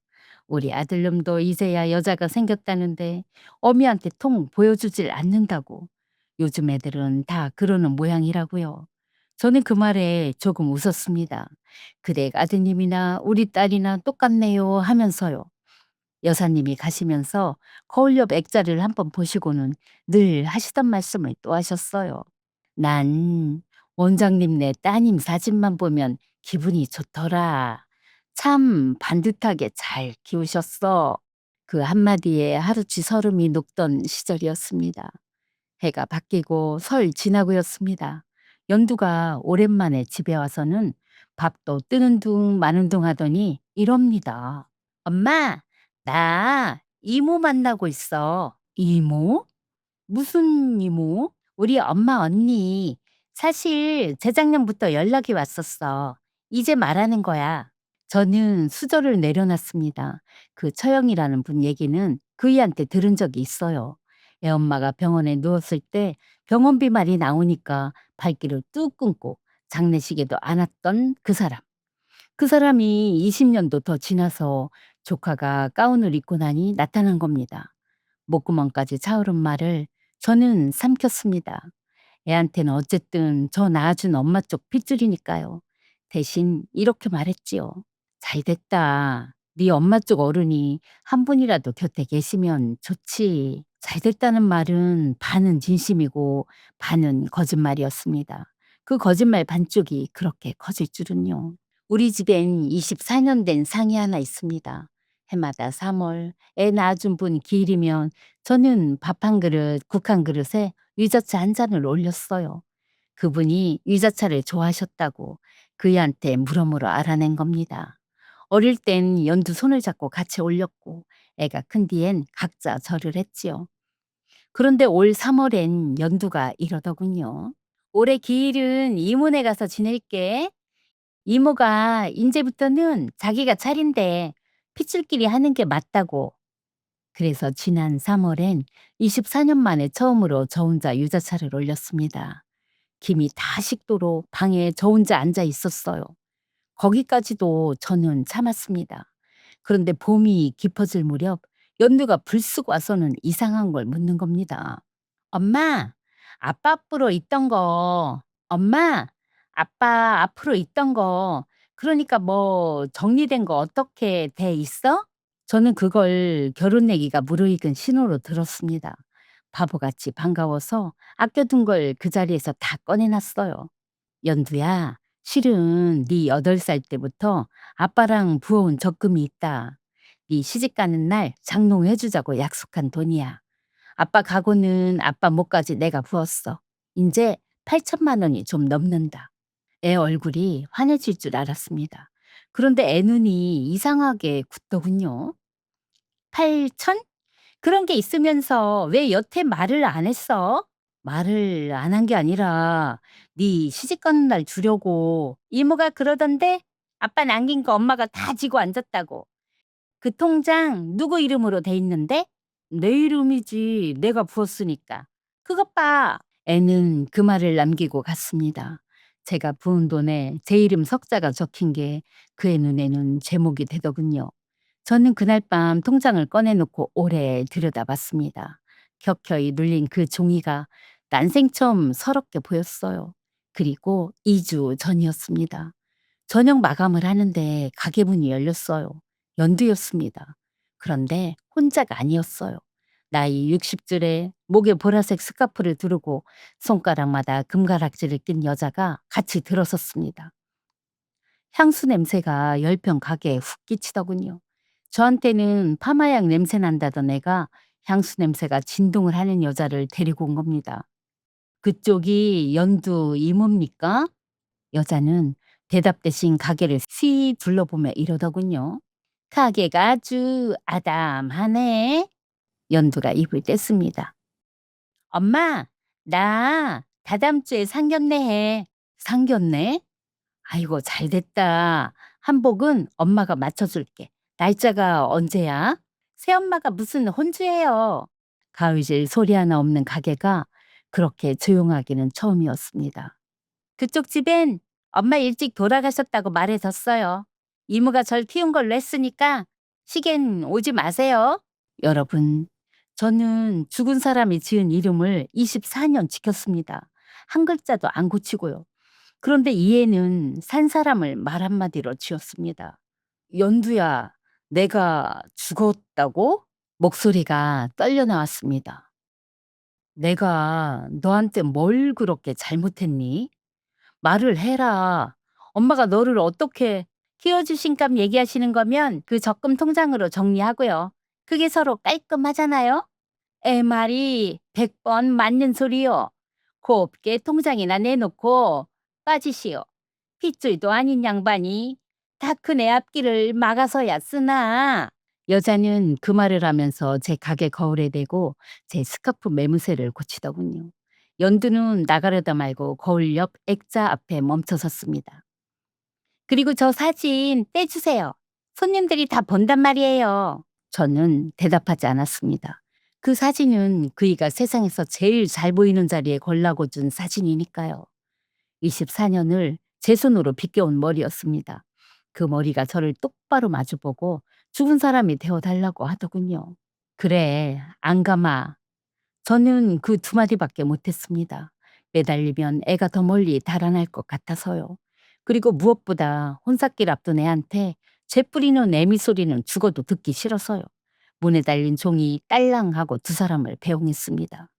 우리 아들놈도 이제야 여자가 생겼다는데 어미한테 통 보여주질 않는다고. 요즘 애들은 다 그러는 모양이라고요. 저는 그 말에 조금 웃었습니다. 그댁 아드님이나 우리 딸이나 똑같네요 하면서요. 여사님이 가시면서 거울 옆 액자를 한번 보시고는 늘 하시던 말씀을 또 하셨어요. 난 원장님네 따님 사진만 보면 기분이 좋더라. 참 반듯하게 잘 키우셨어. 그 한마디에 하루치 설움이 녹던 시절이었습니다. 해가 바뀌고 설 지나고였습니다. 연두가 오랜만에 집에 와서는 밥도 뜨는 둥 마는 둥 하더니 이럽니다. 엄마, 나 이모 만나고 있어. 이모? 무슨 이모? 우리 엄마 언니. 사실 재작년부터 연락이 왔었어. 이제 말하는 거야. 저는 수저를 내려놨습니다. 그 처형이라는 분 얘기는 그이한테 들은 적이 있어요. 애엄마가 병원에 누웠을 때 병원비 말이 나오니까 발길을 뚝 끊고 장례식에도 안 왔던 그 사람. 그 사람이 20년도 더 지나서 조카가 가운을 입고 나니 나타난 겁니다. 목구멍까지 차오른 말을 저는 삼켰습니다. 애한테는 어쨌든 저 낳아준 엄마 쪽 핏줄이니까요. 대신 이렇게 말했지요. 잘 됐다. 네 엄마 쪽 어른이 한 분이라도 곁에 계시면 좋지. 잘 됐다는 말은 반은 진심이고 반은 거짓말이었습니다. 그 거짓말 반쪽이 그렇게 커질 줄은요. 우리 집엔 24년 된 상이 하나 있습니다. 해마다 3월 애 낳아준 분 기일이면 저는 밥 한 그릇, 국 한 그릇에 유자차 한 잔을 올렸어요. 그분이 유자차를 좋아하셨다고 그이한테 물어물어 알아낸 겁니다. 어릴 땐 연두 손을 잡고 같이 올렸고 애가 큰 뒤엔 각자 절을 했지요. 그런데 올 3월엔 연두가 이러더군요. 올해 기일은 이모네 가서 지낼게. 이모가 인제부터는 자기가 차린대. 핏줄끼리 하는 게 맞다고. 그래서 지난 3월엔 24년 만에 처음으로 저 혼자 유자차를 올렸습니다. 김이 다 식도록 방에 저 혼자 앉아 있었어요. 거기까지도 저는 참았습니다. 그런데 봄이 깊어질 무렵 연두가 불쑥 와서는 이상한 걸 묻는 겁니다. 엄마, 아빠 앞으로 있던 거, 엄마, 아빠 앞으로 있던 거, 그러니까 뭐 정리된 거 어떻게 돼 있어? 저는 그걸 결혼 얘기가 무르익은 신호로 들었습니다. 바보같이 반가워서 아껴둔 걸 그 자리에서 다 꺼내놨어요. 연두야, 실은 네 8살 때부터 아빠랑 부어온 적금이 있다. 네 시집 가는 날 장롱해주자고 약속한 돈이야. 아빠 가고는 아빠 목까지 내가 부었어. 이제 8천만 원이 좀 넘는다. 애 얼굴이 환해질 줄 알았습니다. 그런데 애 눈이 이상하게 굳더군요. 8천? 그런 게 있으면서 왜 여태 말을 안 했어? 말을 안 한 게 아니라 네 시집 가는 날 주려고 이모가 그러던데 아빠 남긴 거 엄마가 다 지고 앉았다고. 그 통장 누구 이름으로 돼 있는데? 내 이름이지. 내가 부었으니까. 그것 봐. 애는 그 말을 남기고 갔습니다. 제가 부은 돈에 제 이름 석자가 적힌 게 그의 눈에는 제목이 되더군요. 저는 그날 밤 통장을 꺼내놓고 오래 들여다봤습니다. 켜켜이 눌린 그 종이가 난생 처음 서럽게 보였어요. 그리고 2주 전이었습니다. 저녁 마감을 하는데 가게 문이 열렸어요. 연두였습니다. 그런데 혼자가 아니었어요. 나이 60줄에 목에 보라색 스카프를 두르고 손가락마다 금가락지를 낀 여자가 같이 들어섰습니다. 향수 냄새가 열평 가게에 훅 끼치더군요. 저한테는 파마약 냄새 난다던 애가 향수 냄새가 진동을 하는 여자를 데리고 온 겁니다. 그쪽이 연두 이모입니까? 여자는 대답 대신 가게를 씩 둘러보며 이러더군요. 가게가 아주 아담하네. 연두가 입을 뗐습니다. 엄마, 나 다다음 주에 상견례 해. 상견례? 아이고, 잘 됐다. 한복은 엄마가 맞춰줄게. 날짜가 언제야? 새엄마가 무슨 혼주예요. 가위질 소리 하나 없는 가게가 그렇게 조용하기는 처음이었습니다. 그쪽 집엔 엄마 일찍 돌아가셨다고 말해뒀어요. 이모가 절 키운 걸로 했으니까 시겐 오지 마세요. 여러분, 저는 죽은 사람이 지은 이름을 24년 지켰습니다. 한 글자도 안 고치고요. 그런데 이해는 산 사람을 말 한마디로 지었습니다. 연두야, 내가 죽었다고? 목소리가 떨려 나왔습니다. 내가 너한테 뭘 그렇게 잘못했니? 말을 해라. 엄마가 너를 어떻게 키워주신 값 얘기하시는 거면 그 적금 통장으로 정리하고요. 그게 서로 깔끔하잖아요. 애 말이 100번 맞는 소리요. 곱게 통장이나 내놓고 빠지시오. 핏줄도 아닌 양반이 다 큰 애 앞길을 막아서야 쓰나. 여자는 그 말을 하면서 제 가게 거울에 대고 제 스카프 매무새를 고치더군요. 연두는 나가려다 말고 거울 옆 액자 앞에 멈춰 섰습니다. 그리고 저 사진 떼주세요. 손님들이 다 본단 말이에요. 저는 대답하지 않았습니다. 그 사진은 그이가 세상에서 제일 잘 보이는 자리에 걸라고 준 사진이니까요. 24년을 제 손으로 빗겨온 머리였습니다. 그 머리가 저를 똑바로 마주보고 죽은 사람이 되어달라고 하더군요. 그래, 안 감아. 저는 그 두 마디밖에 못했습니다. 매달리면 애가 더 멀리 달아날 것 같아서요. 그리고 무엇보다 혼삿길 앞둔 애한테 재 뿌리는 애미 소리는 죽어도 듣기 싫어서요. 문에 달린 종이 딸랑하고 두 사람을 배웅했습니다.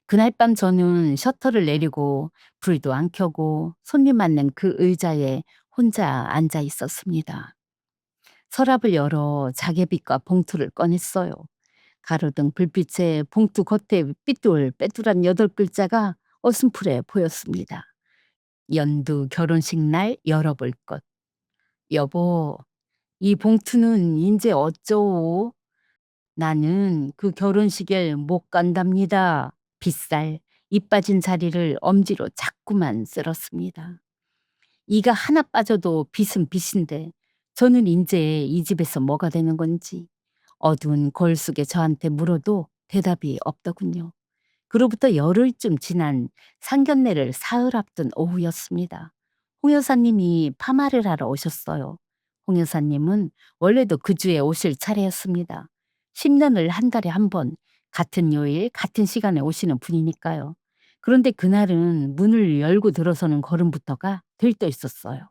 그날 밤 저는 셔터를 내리고 불도 안 켜고 손님 맞는 그 의자에 혼자 앉아 있었습니다. 서랍을 열어 자개빗과 봉투를 꺼냈어요. 가로등 불빛에 봉투 겉에 삐뚤빼뚤한 8글자가 어슴푸레 보였습니다. 연두 결혼식 날 열어볼 것. 여보, 이 봉투는 인제 어쩌오? 나는 그 결혼식에 못 간답니다. 빗살, 입 빠진 자리를 엄지로 자꾸만 쓸었습니다. 이가 하나 빠져도 빗은 빗인데 저는 인제 이 집에서 뭐가 되는 건지 어두운 거울 속에 저한테 물어도 대답이 없더군요. 그로부터 열흘쯤 지난 상견례를 사흘 앞둔 오후였습니다. 홍 여사님이 파마를 하러 오셨어요. 홍 여사님은 원래도 그 주에 오실 차례였습니다. 10년을 한 달에 한 번, 같은 요일, 같은 시간에 오시는 분이니까요. 그런데 그날은 문을 열고 들어서는 걸음부터가 들떠 있었어요.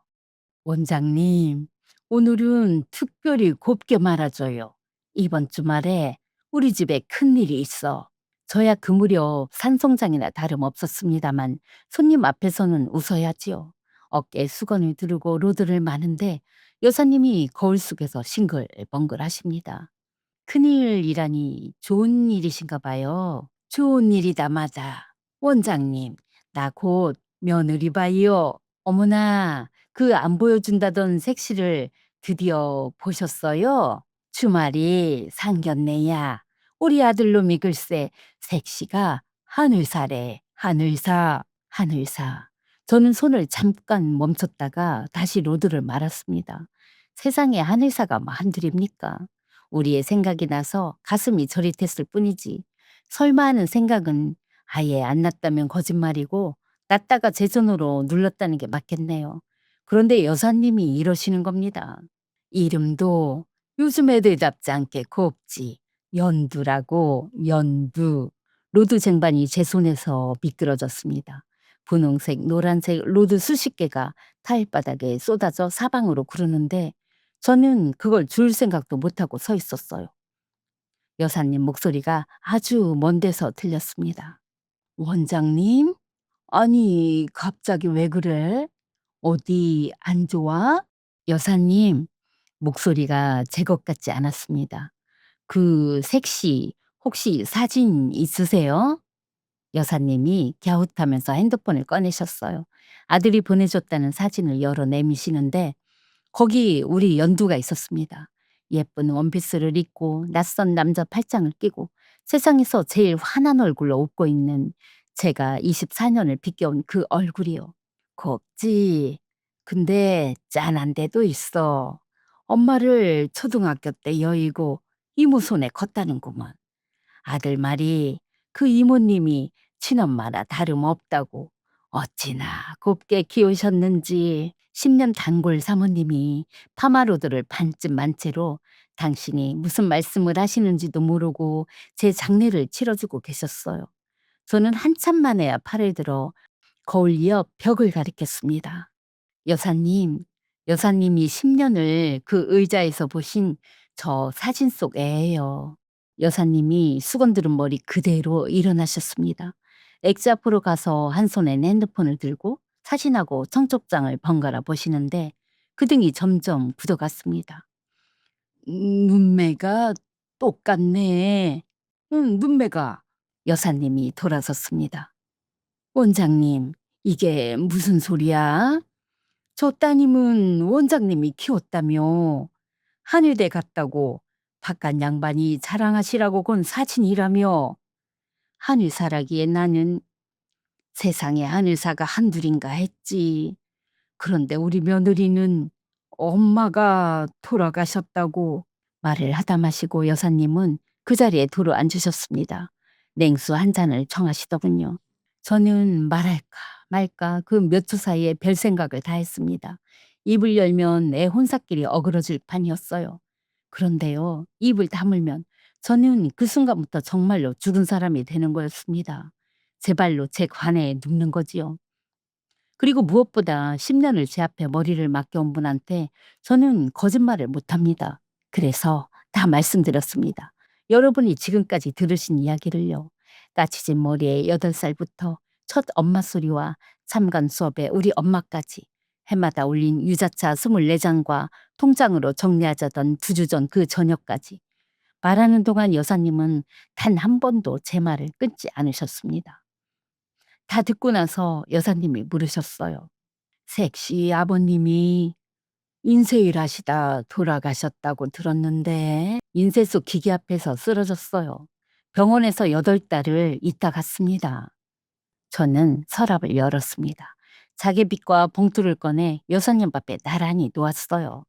원장님, 오늘은 특별히 곱게 말아줘요. 이번 주말에 우리 집에 큰일이 있어. 저야 그 무렵 산송장이나 다름없었습니다만 손님 앞에서는 웃어야지요. 어깨에 수건을 두르고 로드를 마는데 여사님이 거울 속에서 싱글벙글 하십니다. 큰일이라니 좋은 일이신가 봐요. 좋은 일이다 마다. 원장님, 나 곧 며느리 봐요. 어머나, 그 안 보여준다던 색시를 드디어 보셨어요? 주말이 상견례야. 우리 아들놈이 글쎄 색시가 하늘사래. 하늘사, 하늘사. 저는 손을 잠깐 멈췄다가 다시 로드를 말았습니다. 세상에 하늘사가 뭐 한둘입니까? 우리의 생각이 나서 가슴이 저릿했을 뿐이지. 설마 하는 생각은 아예 안 났다면 거짓말이고 났다가 제 손으로 눌렀다는 게 맞겠네요. 그런데 여사님이 이러시는 겁니다. 이름도 요즘 애들답지 않게 곱지. 연두라고 연두. 로드 쟁반이 제 손에서 미끄러졌습니다. 분홍색, 노란색 로드 수십 개가 타일바닥에 쏟아져 사방으로 구르는데 저는 그걸 줄 생각도 못하고 서 있었어요. 여사님 목소리가 아주 먼 데서 들렸습니다. 원장님? 아니, 갑자기 왜 그래? 어디 안 좋아? 여사님, 목소리가 제 것 같지 않았습니다. 그 색시 혹시 사진 있으세요? 여사님이 갸웃하면서 핸드폰을 꺼내셨어요. 아들이 보내줬다는 사진을 열어 내미시는데 거기 우리 연두가 있었습니다. 예쁜 원피스를 입고 낯선 남자 팔짱을 끼고 세상에서 제일 환한 얼굴로 웃고 있는 제가 24년을 빗겨온 그 얼굴이요. 곱지. 근데 짠한 데도 있어. 엄마를 초등학교 때 여의고 이모 손에 컸다는구먼. 아들 말이 그 이모님이 친엄마나 다름없다고 어찌나 곱게 키우셨는지 10년 단골 사모님이 파마로드를 반쯤 만 채로 당신이 무슨 말씀을 하시는지도 모르고 제 장례를 치러주고 계셨어요. 저는 한참 만에야 팔을 들어 거울 옆 벽을 가리켰습니다. 여사님, 여사님이 10년을 그 의자에서 보신 저 사진 속 애예요. 여사님이 수건 들은 머리 그대로 일어나셨습니다. 액자 앞으로 가서 한 손엔 핸드폰을 들고 사진하고 청첩장을 번갈아 보시는데 그 등이 점점 굳어갔습니다. 눈매가 똑같네. 응, 눈매가. 여사님이 돌아섰습니다. 원장님, 이게 무슨 소리야? 저 따님은 원장님이 키웠다며. 한의대 갔다고 바깥 양반이 자랑하시라고 건 사진이라며. 한의사라기에 나는 세상에 한의사가 한둘인가 했지. 그런데 우리 며느리는 엄마가 돌아가셨다고. 말을 하다 마시고 여사님은 그 자리에 들어앉으셨습니다. 냉수 한 잔을 청하시더군요. 저는 말할까 말까 그 몇 초 사이에 별 생각을 다 했습니다. 입을 열면 애 혼사끼리 어그러질 판이었어요. 그런데요, 입을 다물면 저는 그 순간부터 정말로 죽은 사람이 되는 거였습니다. 제 발로 제 관에 눕는 거지요. 그리고 무엇보다 10년을 제 앞에 머리를 맡겨온 분한테 저는 거짓말을 못합니다. 그래서 다 말씀드렸습니다. 여러분이 지금까지 들으신 이야기를요. 까치진 머리에 8살부터 첫 엄마 소리와 참관 수업에 우리 엄마까지 해마다 올린 유자차 24잔과 통장으로 정리하자던 2주 전 그 저녁까지 말하는 동안 여사님은 단 한 번도 제 말을 끊지 않으셨습니다. 다 듣고 나서 여사님이 물으셨어요. 색시 아버님이 인쇄일 하시다 돌아가셨다고 들었는데 인쇄 속 기계 앞에서 쓰러졌어요. 병원에서 8달을 있다 갔습니다. 저는 서랍을 열었습니다. 자개빗과 봉투를 꺼내 여사님 앞에 나란히 놓았어요.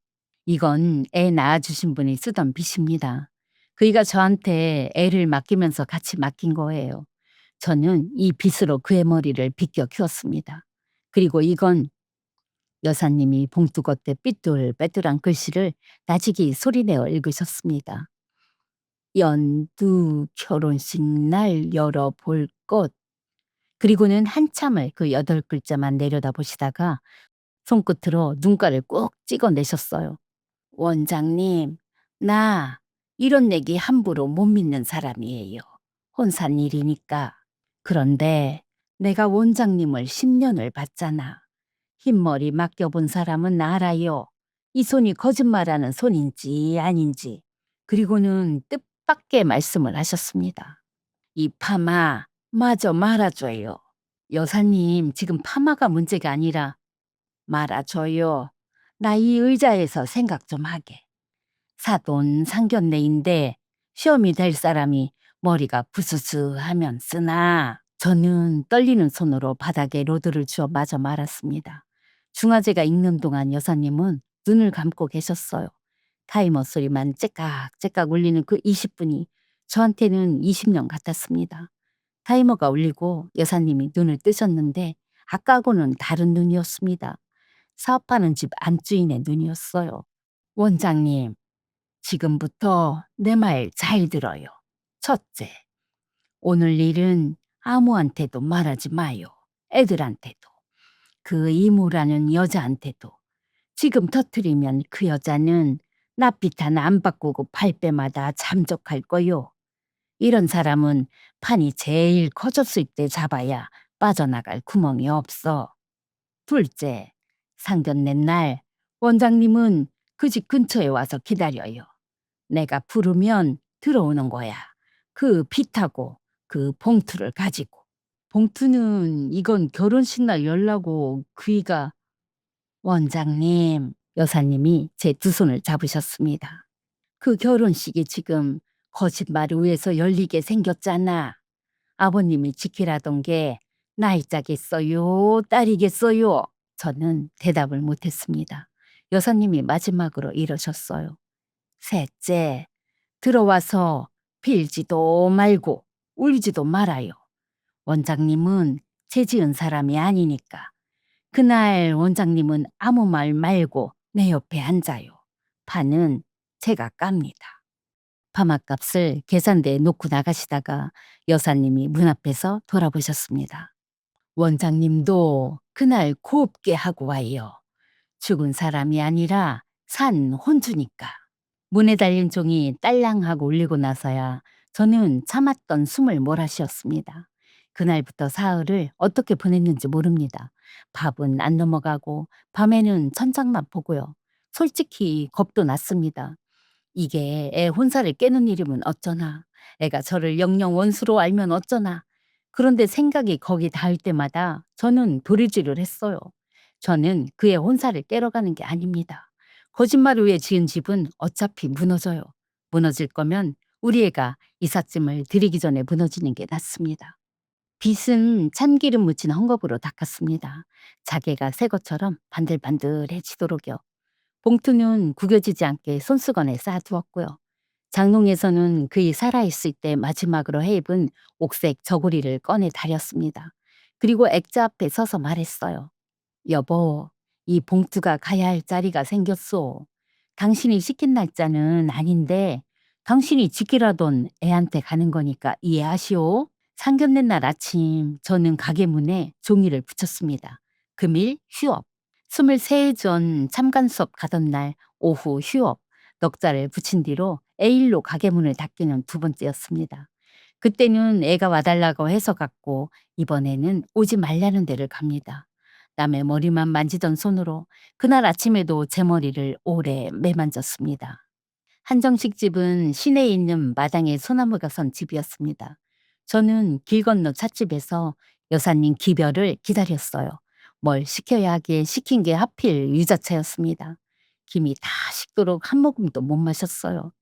이건 애 낳아주신 분이 쓰던 빗입니다. 그이가 저한테 애를 맡기면서 같이 맡긴 거예요. 저는 이 빗으로 그의 머리를 빗겨 키웠습니다. 그리고 이건 여사님이 봉투 겉에 삐뚤빼뚤한 글씨를 나직이 소리내어 읽으셨습니다. 연두 결혼식 날 열어볼 것. 그리고는 한참을 그 8글자만 내려다보시다가 손끝으로 눈가를 꾹 찍어내셨어요. 원장님, 나 이런 얘기 함부로 못 믿는 사람이에요. 혼산 일이니까. 그런데 내가 원장님을 10년을 봤잖아. 흰머리 맡겨본 사람은 알아요. 이 손이 거짓말하는 손인지 아닌지. 그리고는 뜻밖의 말씀을 하셨습니다. 이 파마 마저 말아줘요. 여사님, 지금 파마가 문제가 아니라 말아줘요. 나 이 의자에서 생각 좀 하게. 사돈 상견례인데 시험이 될 사람이 머리가 부스스하면 쓰나. 저는 떨리는 손으로 바닥에 로드를 쥐어 맞아 말았습니다. 중화제가 익는 동안 여사님은 눈을 감고 계셨어요. 타이머 소리만 째깍째깍 울리는 그 20분이 저한테는 20년 같았습니다. 타이머가 울리고 여사님이 눈을 뜨셨는데 아까하고는 다른 눈이었습니다. 사업하는 집 안주인의 눈이었어요. 원장님, 지금부터 내 말 잘 들어요. 첫째, 오늘 일은 아무한테도 말하지 마요. 애들한테도. 그 이모라는 여자한테도. 지금 터트리면 그 여자는 낯빛 하나 안 바꾸고 발뺌마다 잠적할 거요. 이런 사람은 판이 제일 커졌을 때 잡아야 빠져나갈 구멍이 없어. 둘째, 상견례 날 원장님은 그 집 근처에 와서 기다려요. 내가 부르면 들어오는 거야. 그 빗하고 그 봉투를 가지고. 봉투는 이건 결혼식 날 열라고 그이가. 원장님, 여사님이 제 2손을 잡으셨습니다. 그 결혼식이 지금 거짓말 위에서 열리게 생겼잖아. 아버님이 지키라던 게 나이짜겠어요, 딸이겠어요. 저는 대답을 못했습니다. 여사님이 마지막으로 이러셨어요. 셋째, 들어와서 빌지도 말고 울지도 말아요. 원장님은 죄 지은 사람이 아니니까. 그날 원장님은 아무 말 말고 내 옆에 앉아요. 판은 제가 깝니다. 파맛값을 계산대에 놓고 나가시다가 여사님이 문 앞에서 돌아보셨습니다. 원장님도 그날 곱게 하고 와요. 죽은 사람이 아니라 산 혼주니까. 문에 달린 종이 딸랑하고 울리고 나서야 저는 참았던 숨을 몰아쉬었습니다. 그날부터 사흘을 어떻게 보냈는지 모릅니다. 밥은 안 넘어가고 밤에는 천장만 보고요. 솔직히 겁도 났습니다. 이게 애 혼사를 깨는 일이면 어쩌나. 애가 저를 영영 원수로 알면 어쩌나. 그런데 생각이 거기 닿을 때마다 저는 도리지를 했어요. 저는 그의 혼사를 깨러 가는 게 아닙니다. 거짓말 위에 지은 집은 어차피 무너져요. 무너질 거면 우리 애가 이삿짐을 들이기 전에 무너지는 게 낫습니다. 빗은 참기름 묻힌 헝겊으로 닦았습니다. 자개가 새 것처럼 반들반들해지도록요. 봉투는 구겨지지 않게 손수건에 쌓아두었고요. 장롱에서는 그이 살아있을 때 마지막으로 해 입은 옥색 저고리를 꺼내 다렸습니다. 그리고 액자 앞에 서서 말했어요. 여보, 이 봉투가 가야 할 자리가 생겼소. 당신이 시킨 날짜는 아닌데 당신이 지키라던 애한테 가는 거니까 이해하시오. 상견례 날 아침 저는 가게 문에 종이를 붙였습니다. 금일 휴업. 23일 전 참관 수업 가던 날 오후 휴업. 넉자를 붙인 뒤로 A일로 가게 문을 닫기는 두 번째였습니다. 그때는 애가 와달라고 해서 갔고 이번에는 오지 말라는 데를 갑니다. 남의 머리만 만지던 손으로 그날 아침에도 제 머리를 오래 매만졌습니다. 한정식 집은 시내에 있는 마당에 소나무가 선 집이었습니다. 저는 길 건너 찻집에서 여사님 기별을 기다렸어요. 뭘 시켜야 하기에 시킨 게 하필 유자차였습니다. 김이 다 식도록 한 모금도 못 마셨어요.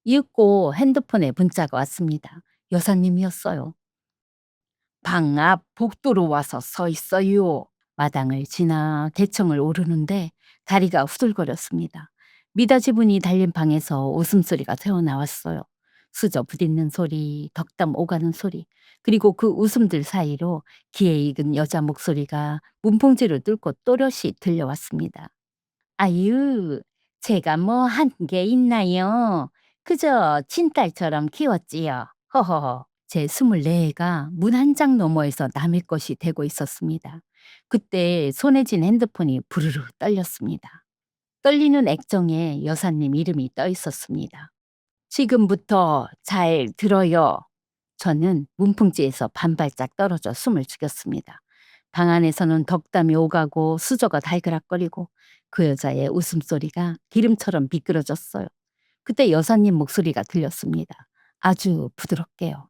이윽고 핸드폰에 문자가 왔습니다. 여사님이었어요. 방 앞 복도로 와서 서 있어요. 마당을 지나 대청을 오르는데 다리가 후들거렸습니다. 미닫이 문이 달린 방에서 웃음소리가 새어나왔어요. 수저 부딪는 소리, 덕담 오가는 소리, 그리고 그 웃음들 사이로 귀에 익은 여자 목소리가 문풍지를 뚫고 또렷이 들려왔습니다. 아유, 제가 뭐 한 게 있나요? 그저 친딸처럼 키웠지요. 허허허. 제 24애가 문 한 장 너머에서 남의 것이 되고 있었습니다. 그때 손에 쥔 핸드폰이 부르르 떨렸습니다. 떨리는 액정에 여사님 이름이 떠 있었습니다. 지금부터 잘 들어요. 저는 문풍지에서 반발짝 떨어져 숨을 죽였습니다. 방 안에서는 덕담이 오가고 수저가 달그락거리고 그 여자의 웃음소리가 기름처럼 미끄러졌어요. 그때 여사님 목소리가 들렸습니다. 아주 부드럽게요.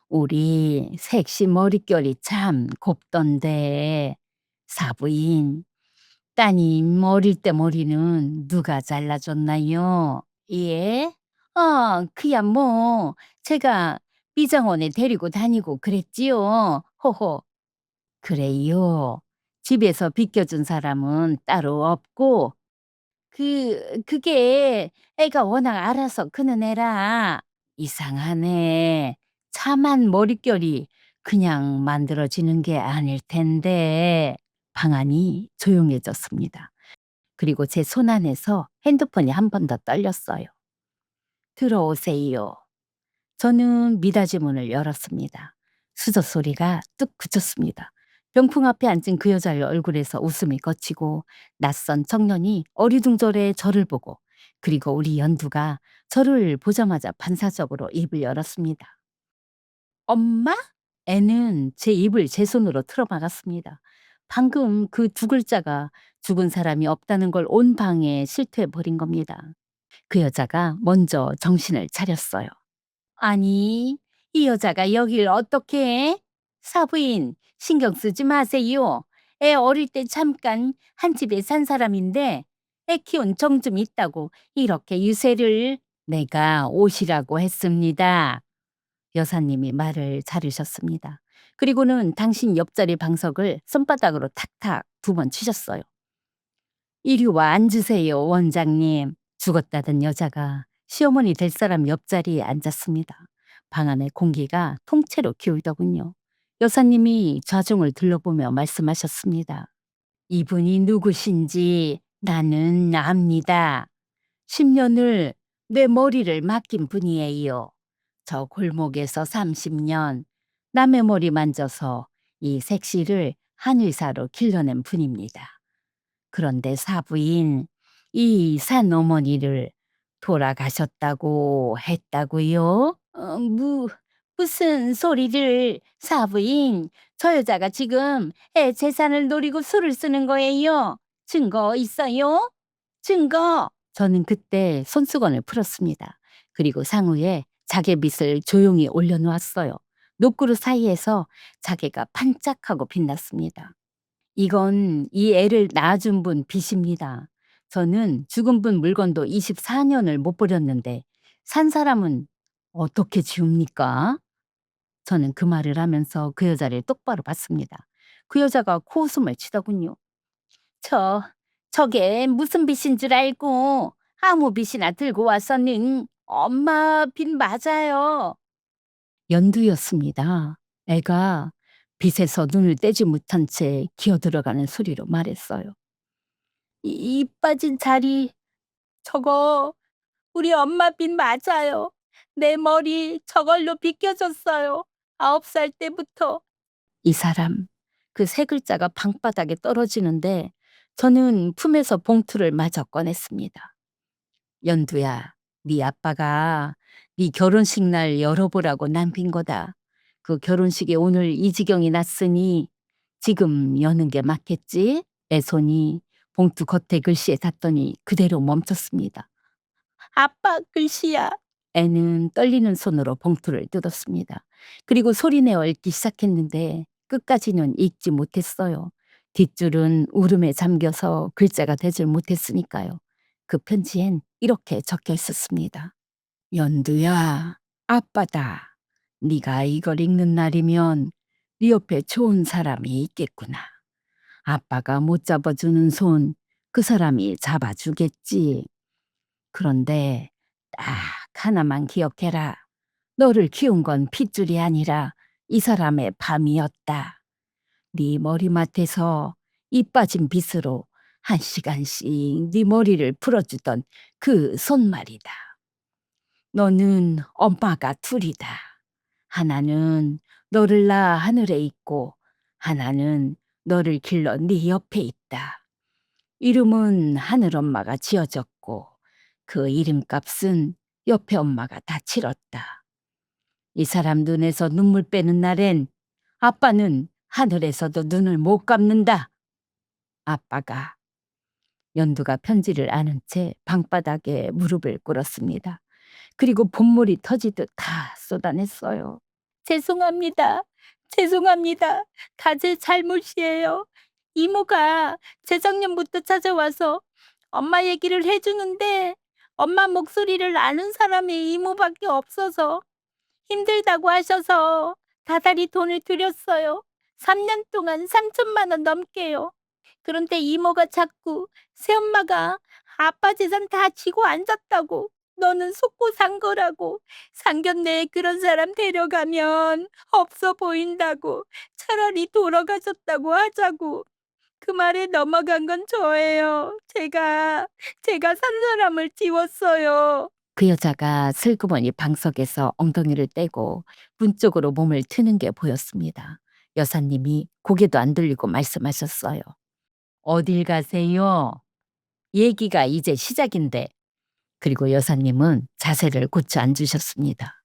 우리 색시 머릿결이 참 곱던데. 사부인, 따님 어릴 때 머리는 누가 잘라줬나요? 예? 그야 뭐 제가 미장원에 데리고 다니고 그랬지요. 호호. 그래요. 집에서 비켜준 사람은 따로 없고 그게 애가 워낙 알아서 크는 애라. 이상하네. 차만 머릿결이 그냥 만들어지는 게 아닐 텐데. 방 안이 조용해졌습니다. 그리고 제 손안에서 핸드폰이 한 번 더 떨렸어요. 들어오세요. 저는 미닫이 문을 열었습니다. 수저 소리가 뚝 그쳤습니다. 병풍 앞에 앉은 그 여자의 얼굴에서 웃음이 거치고 낯선 청년이 어리둥절해 저를 보고 그리고 우리 연두가 저를 보자마자 반사적으로 입을 열었습니다. 엄마? 애는 제 입을 제 손으로 틀어막았습니다. 방금 그 두 글자가 죽은 사람이 없다는 걸 온 방에 실토해 버린 겁니다. 그 여자가 먼저 정신을 차렸어요. 아니, 이 여자가 여길 어떻게 해? 사부인, 신경 쓰지 마세요. 애 어릴 때 잠깐 한 집에 산 사람인데 애 키운 정 좀 있다고 이렇게 유세를. 내가 오시라고 했습니다. 여사님이 말을 자르셨습니다. 그리고는 당신 옆자리 방석을 손바닥으로 탁탁 두 번 치셨어요. 이리 와 앉으세요, 원장님. 죽었다던 여자가 시어머니 될 사람 옆자리에 앉았습니다. 방 안의 공기가 통째로 기울더군요. 여사님이 좌중을 둘러보며 말씀하셨습니다. 이분이 누구신지 나는 압니다. 10년을 내 머리를 맡긴 분이에요. 저 골목에서 30년 남의 머리 만져서 이 색시를 한의사로 길러낸 분입니다. 그런데 사부인, 이 산 어머니를 돌아가셨다고 했다고요? 무슨 소리를 사부인, 저 여자가 지금 애 재산을 노리고 술을 쓰는 거예요. 증거 있어요? 증거! 저는 그때 손수건을 풀었습니다. 그리고 상우에 자개빗을 조용히 올려놓았어요. 노크루 사이에서 자개가 반짝하고 빛났습니다. 이건 이 애를 낳아준 분 빚입니다. 저는 죽은 분 물건도 24년을 못 버렸는데 산 사람은 어떻게 지웁니까? 저는 그 말을 하면서 그 여자를 똑바로 봤습니다. 그 여자가 코웃음을 치더군요. 저 저게 무슨 빚인 줄 알고 아무 빚이나 들고 와서는 엄마 빚 맞아요. 연두였습니다. 애가 빚에서 눈을 떼지 못한 채 기어들어가는 소리로 말했어요. 이 빠진 자리, 저거 우리 엄마 빚 맞아요. 내 머리 저걸로 빗겨졌어요. 9살 때부터. 이 사람, 그 세 글자가 방바닥에 떨어지는데 저는 품에서 봉투를 마저 꺼냈습니다. 연두야, 네 아빠가 네 결혼식 날 열어보라고 남긴 거다. 그 결혼식에 오늘 이 지경이 났으니 지금 여는 게 맞겠지? 내 손이 봉투 겉에 글씨에 닿더니 그대로 멈췄습니다. 아빠 글씨야. 애는 떨리는 손으로 봉투를 뜯었습니다. 그리고 소리내어 읽기 시작했는데 끝까지는 읽지 못했어요. 뒷줄은 울음에 잠겨서 글자가 되질 못했으니까요. 그 편지엔 이렇게 적혀 있었습니다. 연두야, 아빠다. 네가 이걸 읽는 날이면 네 옆에 좋은 사람이 있겠구나. 아빠가 못 잡아주는 손, 그 사람이 잡아주겠지. 그런데 딱 하나만 기억해라. 너를 키운 건 핏줄이 아니라 이 사람의 밤이었다. 네 머리맡에서 이 빠진 빗으로 1시간씩 네 머리를 풀어주던 그 손말이다. 너는 엄마가 둘이다. 하나는 너를 낳아 하늘에 있고 하나는 너를 길러 네 옆에 있다. 이름은 하늘엄마가 지어졌고 그 이름값은 옆에 엄마가 다 치렀다. 이 사람 눈에서 눈물 빼는 날엔 아빠는 하늘에서도 눈을 못 감는다. 아빠가. 연두가 편지를 아는 채 방바닥에 무릎을 꿇었습니다. 그리고 본물이 터지듯 다 쏟아냈어요. 죄송합니다. 죄송합니다. 다 제 잘못이에요. 이모가 재작년부터 찾아와서 엄마 얘기를 해주는데 엄마 목소리를 아는 사람이 이모밖에 없어서 힘들다고 하셔서 다달이 돈을 드렸어요. 3년 동안 3천만 원 넘게요. 그런데 이모가 자꾸 새엄마가 아빠 재산 다 쥐고 앉았다고, 너는 속고 산 거라고, 상견례에 그런 사람 데려가면 없어 보인다고, 차라리 돌아가셨다고 하자고. 그 말에 넘어간 건 저예요. 제가 산 사람을 지웠어요. 그 여자가 슬그머니 방석에서 엉덩이를 떼고 문 쪽으로 몸을 트는 게 보였습니다. 여사님이 고개도 안 들리고 말씀하셨어요. 어딜 가세요? 얘기가 이제 시작인데. 그리고 여사님은 자세를 고쳐 앉으셨습니다.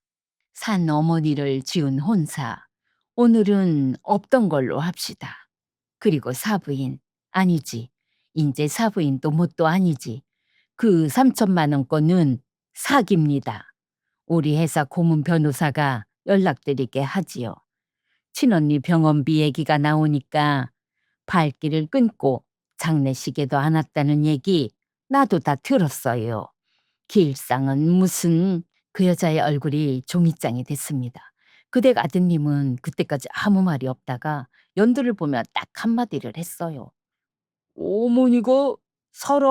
산 어머니를 지운 혼사. 오늘은 없던 걸로 합시다. 그리고 사부인. 아니지. 인제 사부인도 뭣도 아니지. 그 3천만 원 건은 사기입니다. 우리 회사 고문 변호사가 연락드리게 하지요. 친언니 병원비 얘기가 나오니까 발길을 끊고 장례식에도 안 왔다는 얘기 나도 다 들었어요. 길상은 무슨. 그 여자의 얼굴이 종이장이 됐습니다. 그댁 아드님은 그때까지 아무 말이 없다가 연두를 보며 딱 한마디를 했어요. 어머니가 살아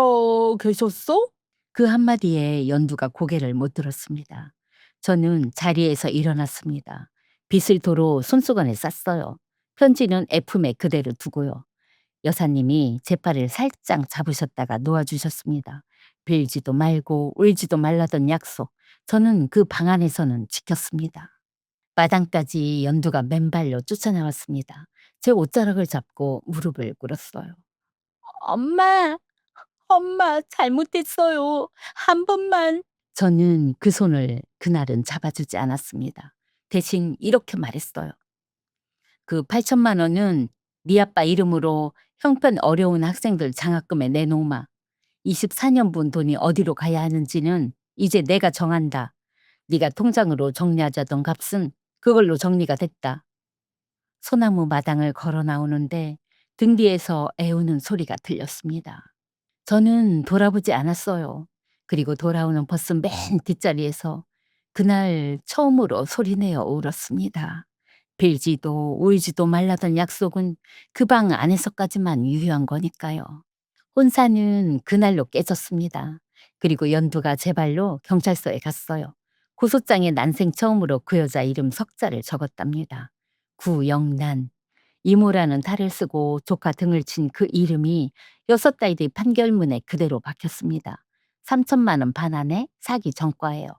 계셨어? 그 한마디에 연두가 고개를 못 들었습니다. 저는 자리에서 일어났습니다. 빗을 도로 손수건에 쌌어요. 편지는 F매 그대로 두고요. 여사님이 제 팔을 살짝 잡으셨다가 놓아주셨습니다. 빌지도 말고 울지도 말라던 약속. 저는 그 방 안에서는 지켰습니다. 마당까지 연두가 맨발로 쫓아나왔습니다. 제 옷자락을 잡고 무릎을 꿇었어요. 엄마, 엄마 잘못했어요. 한 번만. 저는 그 손을 그날은 잡아주지 않았습니다. 대신 이렇게 말했어요. 그 8천만 원은 네 아빠 이름으로 형편 어려운 학생들 장학금에 내놓으마. 24년 분 돈이 어디로 가야 하는지는 이제 내가 정한다. 네가 통장으로 정리하자던 값은 그걸로 정리가 됐다. 소나무 마당을 걸어 나오는데 등 뒤에서 애우는 소리가 들렸습니다. 저는 돌아보지 않았어요. 그리고 돌아오는 버스 맨 뒷자리에서 그날 처음으로 소리내어 울었습니다. 빌지도 울지도 말라던 약속은 그 방 안에서까지만 유효한 거니까요. 혼사는 그날로 깨졌습니다. 그리고 연두가 제 발로 경찰서에 갔어요. 고소장에 난생 처음으로 그 여자 이름 석자를 적었답니다. 구영란. 이모라는 탈을 쓰고 조카 등을 친 그 이름이 6 딸들이 판결문에 그대로 박혔습니다. 3천만 원 반환에 사기 전과예요.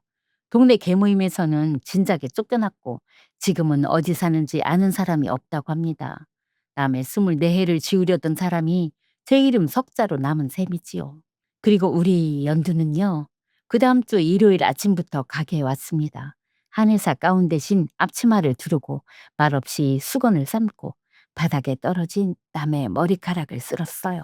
동네 개모임에서는 진작에 쫓겨났고 지금은 어디 사는지 아는 사람이 없다고 합니다. 남의 24해를 지우려던 사람이 제 이름 석자로 남은 셈이지요. 그리고 우리 연두는요. 그다음 주 일요일 아침부터 가게에 왔습니다. 한의사 가운 대신 앞치마를 두르고 말없이 수건을 삶고 바닥에 떨어진 남의 머리카락을 쓸었어요.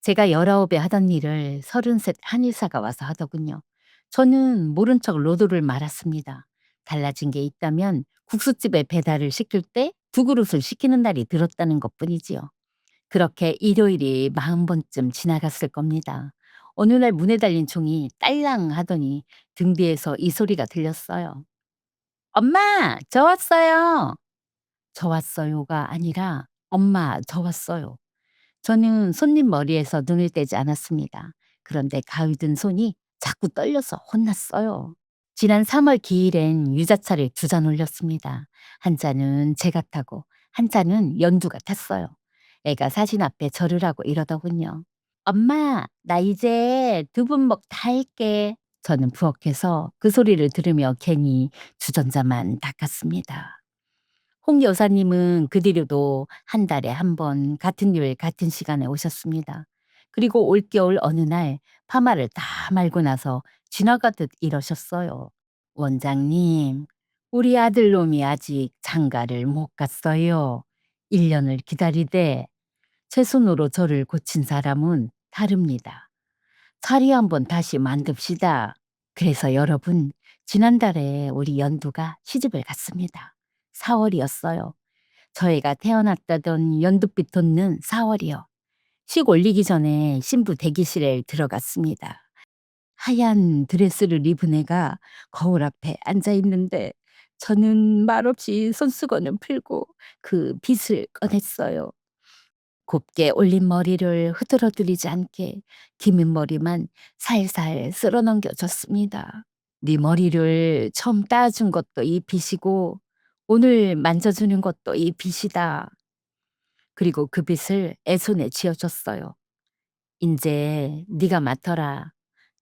제가 19에 하던 일을 33 한의사가 와서 하더군요. 저는 모른 척 로도를 말았습니다. 달라진 게 있다면 국수집에 배달을 시킬 때 2그릇을 시키는 날이 들었다는 것뿐이지요. 그렇게 일요일이 40번쯤 지나갔을 겁니다. 어느 날 문에 달린 종이 딸랑 하더니 등 뒤에서 이 소리가 들렸어요. "엄마, 저 왔어요." "저 왔어요."가 아니라 "엄마, 저 왔어요." 저는 손님 머리에서 눈을 떼지 않았습니다. 그런데 가위 든 손이 자꾸 떨려서 혼났어요. 지난 3월 기일엔 유자차를 2잔 올렸습니다. 한 잔은 제가 타고 한 잔은 연두가 탔어요. 애가 사진 앞에 절을 하고 이러더군요. "엄마, 나 이제 두부먹 다 할게." 저는 부엌에서 그 소리를 들으며 괜히 주전자만 닦았습니다. 홍 여사님은 그 뒤로도 한 달에 한 번 같은 요일 같은 시간에 오셨습니다. 그리고 올겨울 어느 날 파마를 다 말고 나서 지나가듯 이러셨어요. "원장님, 우리 아들놈이 아직 장가를 못 갔어요. 1년을 기다리되 제 손으로 저를 고친 사람은 다릅니다. 자리 한번 다시 만듭시다." 그래서 여러분, 지난달에 우리 연두가 시집을 갔습니다. 4월이었어요. 저희가 태어났다던 연두빛 돋는 4월이요. 식 올리기 전에 신부 대기실에 들어갔습니다. 하얀 드레스를 입은 애가 거울 앞에 앉아 있는데 저는 말없이 손수건을 풀고 그 빗을 꺼냈어요. 곱게 올린 머리를 흐트러뜨리지 않게 기민 머리만 살살 쓸어 넘겨줬습니다. "네 머리를 처음 따준 것도 이 빗이고 오늘 만져주는 것도 이 빗이다." 그리고 그 빗을 애 손에 쥐어줬어요. "인제 네가 맡아라.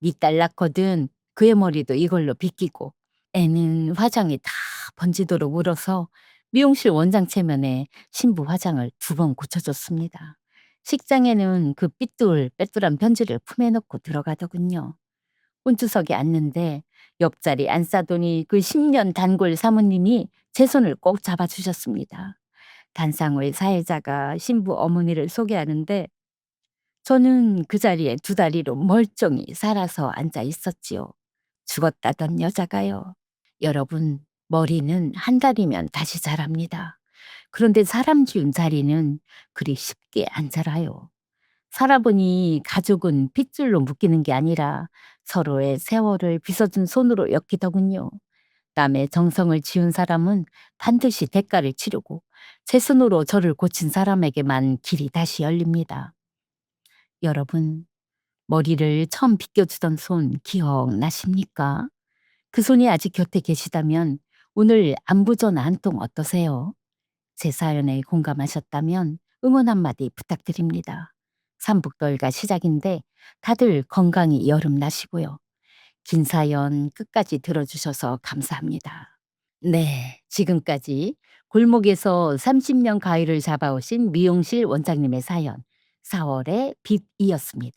네 딸 낳거든 그의 머리도 이걸로 빗기고." 애는 화장이 다 번지도록 울어서 미용실 원장 체면에 신부 화장을 2번 고쳐줬습니다. 식장에는 그 삐뚤빼뚤한 편지를 품에 넣고 들어가더군요. 혼주석에 앉는데 옆자리 안 싸더니 그 10년 단골 사모님이 제 손을 꼭 잡아주셨습니다. 단상호의 사회자가 신부 어머니를 소개하는데 저는 그 자리에 2다리로 멀쩡히 살아서 앉아 있었지요. 죽었다던 여자가요. 여러분, 머리는 한 달이면 다시 자랍니다. 그런데 사람 지은 자리는 그리 쉽게 안 자라요. 살아보니 가족은 핏줄로 묶이는 게 아니라 서로의 세월을 빗어준 손으로 엮이더군요. 남의 정성을 지은 사람은 반드시 대가를 치르고 제 손으로 저를 고친 사람에게만 길이 다시 열립니다. 여러분, 머리를 처음 빗겨주던 손 기억나십니까? 그 손이 아직 곁에 계시다면 오늘 안부 전화 한 통 어떠세요? 제 사연에 공감하셨다면 응원 한마디 부탁드립니다. 삼북절가 시작인데 다들 건강히 여름 나시고요. 긴 사연 끝까지 들어주셔서 감사합니다. 네, 지금까지 골목에서 30년 가위를 잡아오신 미용실 원장님의 사연 4월의 빛이었습니다.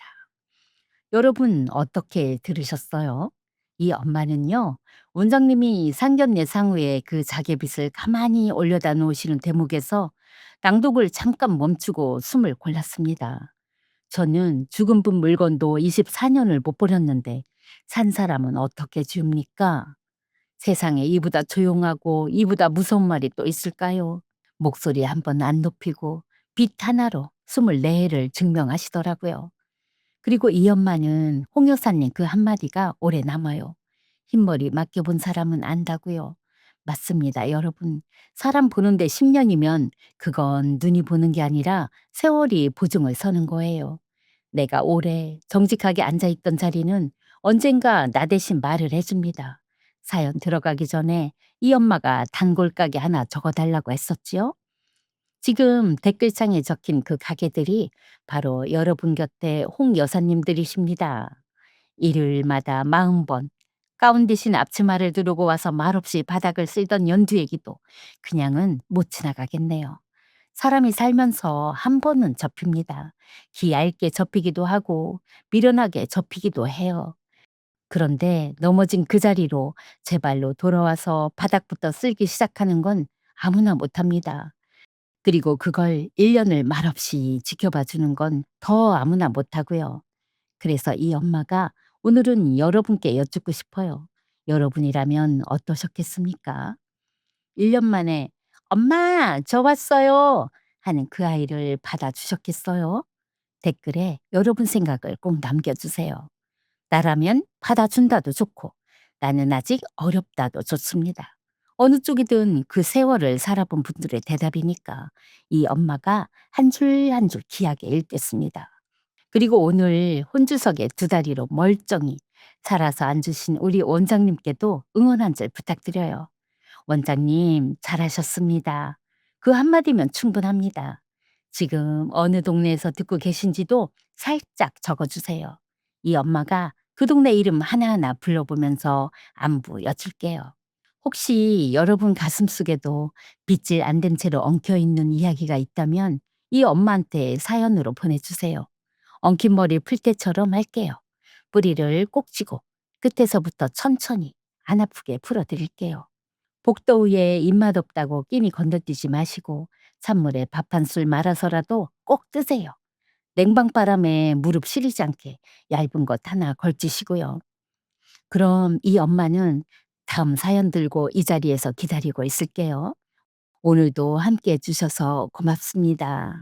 여러분 어떻게 들으셨어요? 이 엄마는요, 원장님이 상견례 상후에 그 자개빗을 가만히 올려다 놓으시는 대목에서 낭독을 잠깐 멈추고 숨을 골랐습니다. 저는 죽은 분 물건도 24년을 못 버렸는데 산 사람은 어떻게 지웁니까? 세상에 이보다 조용하고 이보다 무서운 말이 또 있을까요? 목소리 한번 안 높이고 빛 하나로 24해를 증명하시더라고요. 그리고 이 엄마는 홍 여사님 그 한마디가 오래 남아요. 흰머리 맡겨본 사람은 안다고요. 맞습니다, 여러분. 사람 보는데 10년이면 그건 눈이 보는 게 아니라 세월이 보증을 서는 거예요. 내가 오래 정직하게 앉아있던 자리는 언젠가 나 대신 말을 해줍니다. 사연 들어가기 전에 이 엄마가 단골 가게 하나 적어달라고 했었지요. 지금 댓글창에 적힌 그 가게들이 바로 여러분 곁에 홍 여사님들이십니다. 일요일마다 40번 가운 대신 앞치마를 두르고 와서 말없이 바닥을 쓸던 연두얘기도 그냥은 못 지나가겠네요. 사람이 살면서 한 번은 접힙니다. 기 얇게 접히기도 하고 미련하게 접히기도 해요. 그런데 넘어진 그 자리로 제 발로 돌아와서 바닥부터 쓸기 시작하는 건 아무나 못합니다. 그리고 그걸 1년을 말없이 지켜봐 주는 건 더 아무나 못하고요. 그래서 이 엄마가 오늘은 여러분께 여쭙고 싶어요. 여러분이라면 어떠셨겠습니까? 1년 만에 "엄마 저 왔어요." 하는 그 아이를 받아주셨겠어요? 댓글에 여러분 생각을 꼭 남겨주세요. 나라면 받아준다도 좋고 나는 아직 어렵다도 좋습니다. 어느 쪽이든 그 세월을 살아본 분들의 대답이니까 이 엄마가 한 줄 한 줄 귀하게 읽겠습니다. 그리고 오늘 혼주석에 두 다리로 멀쩡히 살아서 앉으신 우리 원장님께도 응원 한 줄 부탁드려요. 원장님, 잘하셨습니다. 그 한마디면 충분합니다. 지금 어느 동네에서 듣고 계신지도 살짝 적어주세요. 이 엄마가 그 동네 이름 하나하나 불러보면서 안부 여쭐게요. 혹시 여러분 가슴속에도 빗질 안 된 채로 엉켜있는 이야기가 있다면 이 엄마한테 사연으로 보내주세요. 엉킨 머리 풀 때처럼 할게요. 뿌리를 꼭 쥐고 끝에서부터 천천히 안 아프게 풀어드릴게요. 복도위에 입맛 없다고 끼니 건너뛰지 마시고 찬물에 밥 한 술 말아서라도 꼭 드세요. 냉방바람에 무릎 시리지 않게 얇은 것 하나 걸치시고요. 그럼 이 엄마는 다음 사연 들고 이 자리에서 기다리고 있을게요. 오늘도 함께 해주셔서 고맙습니다.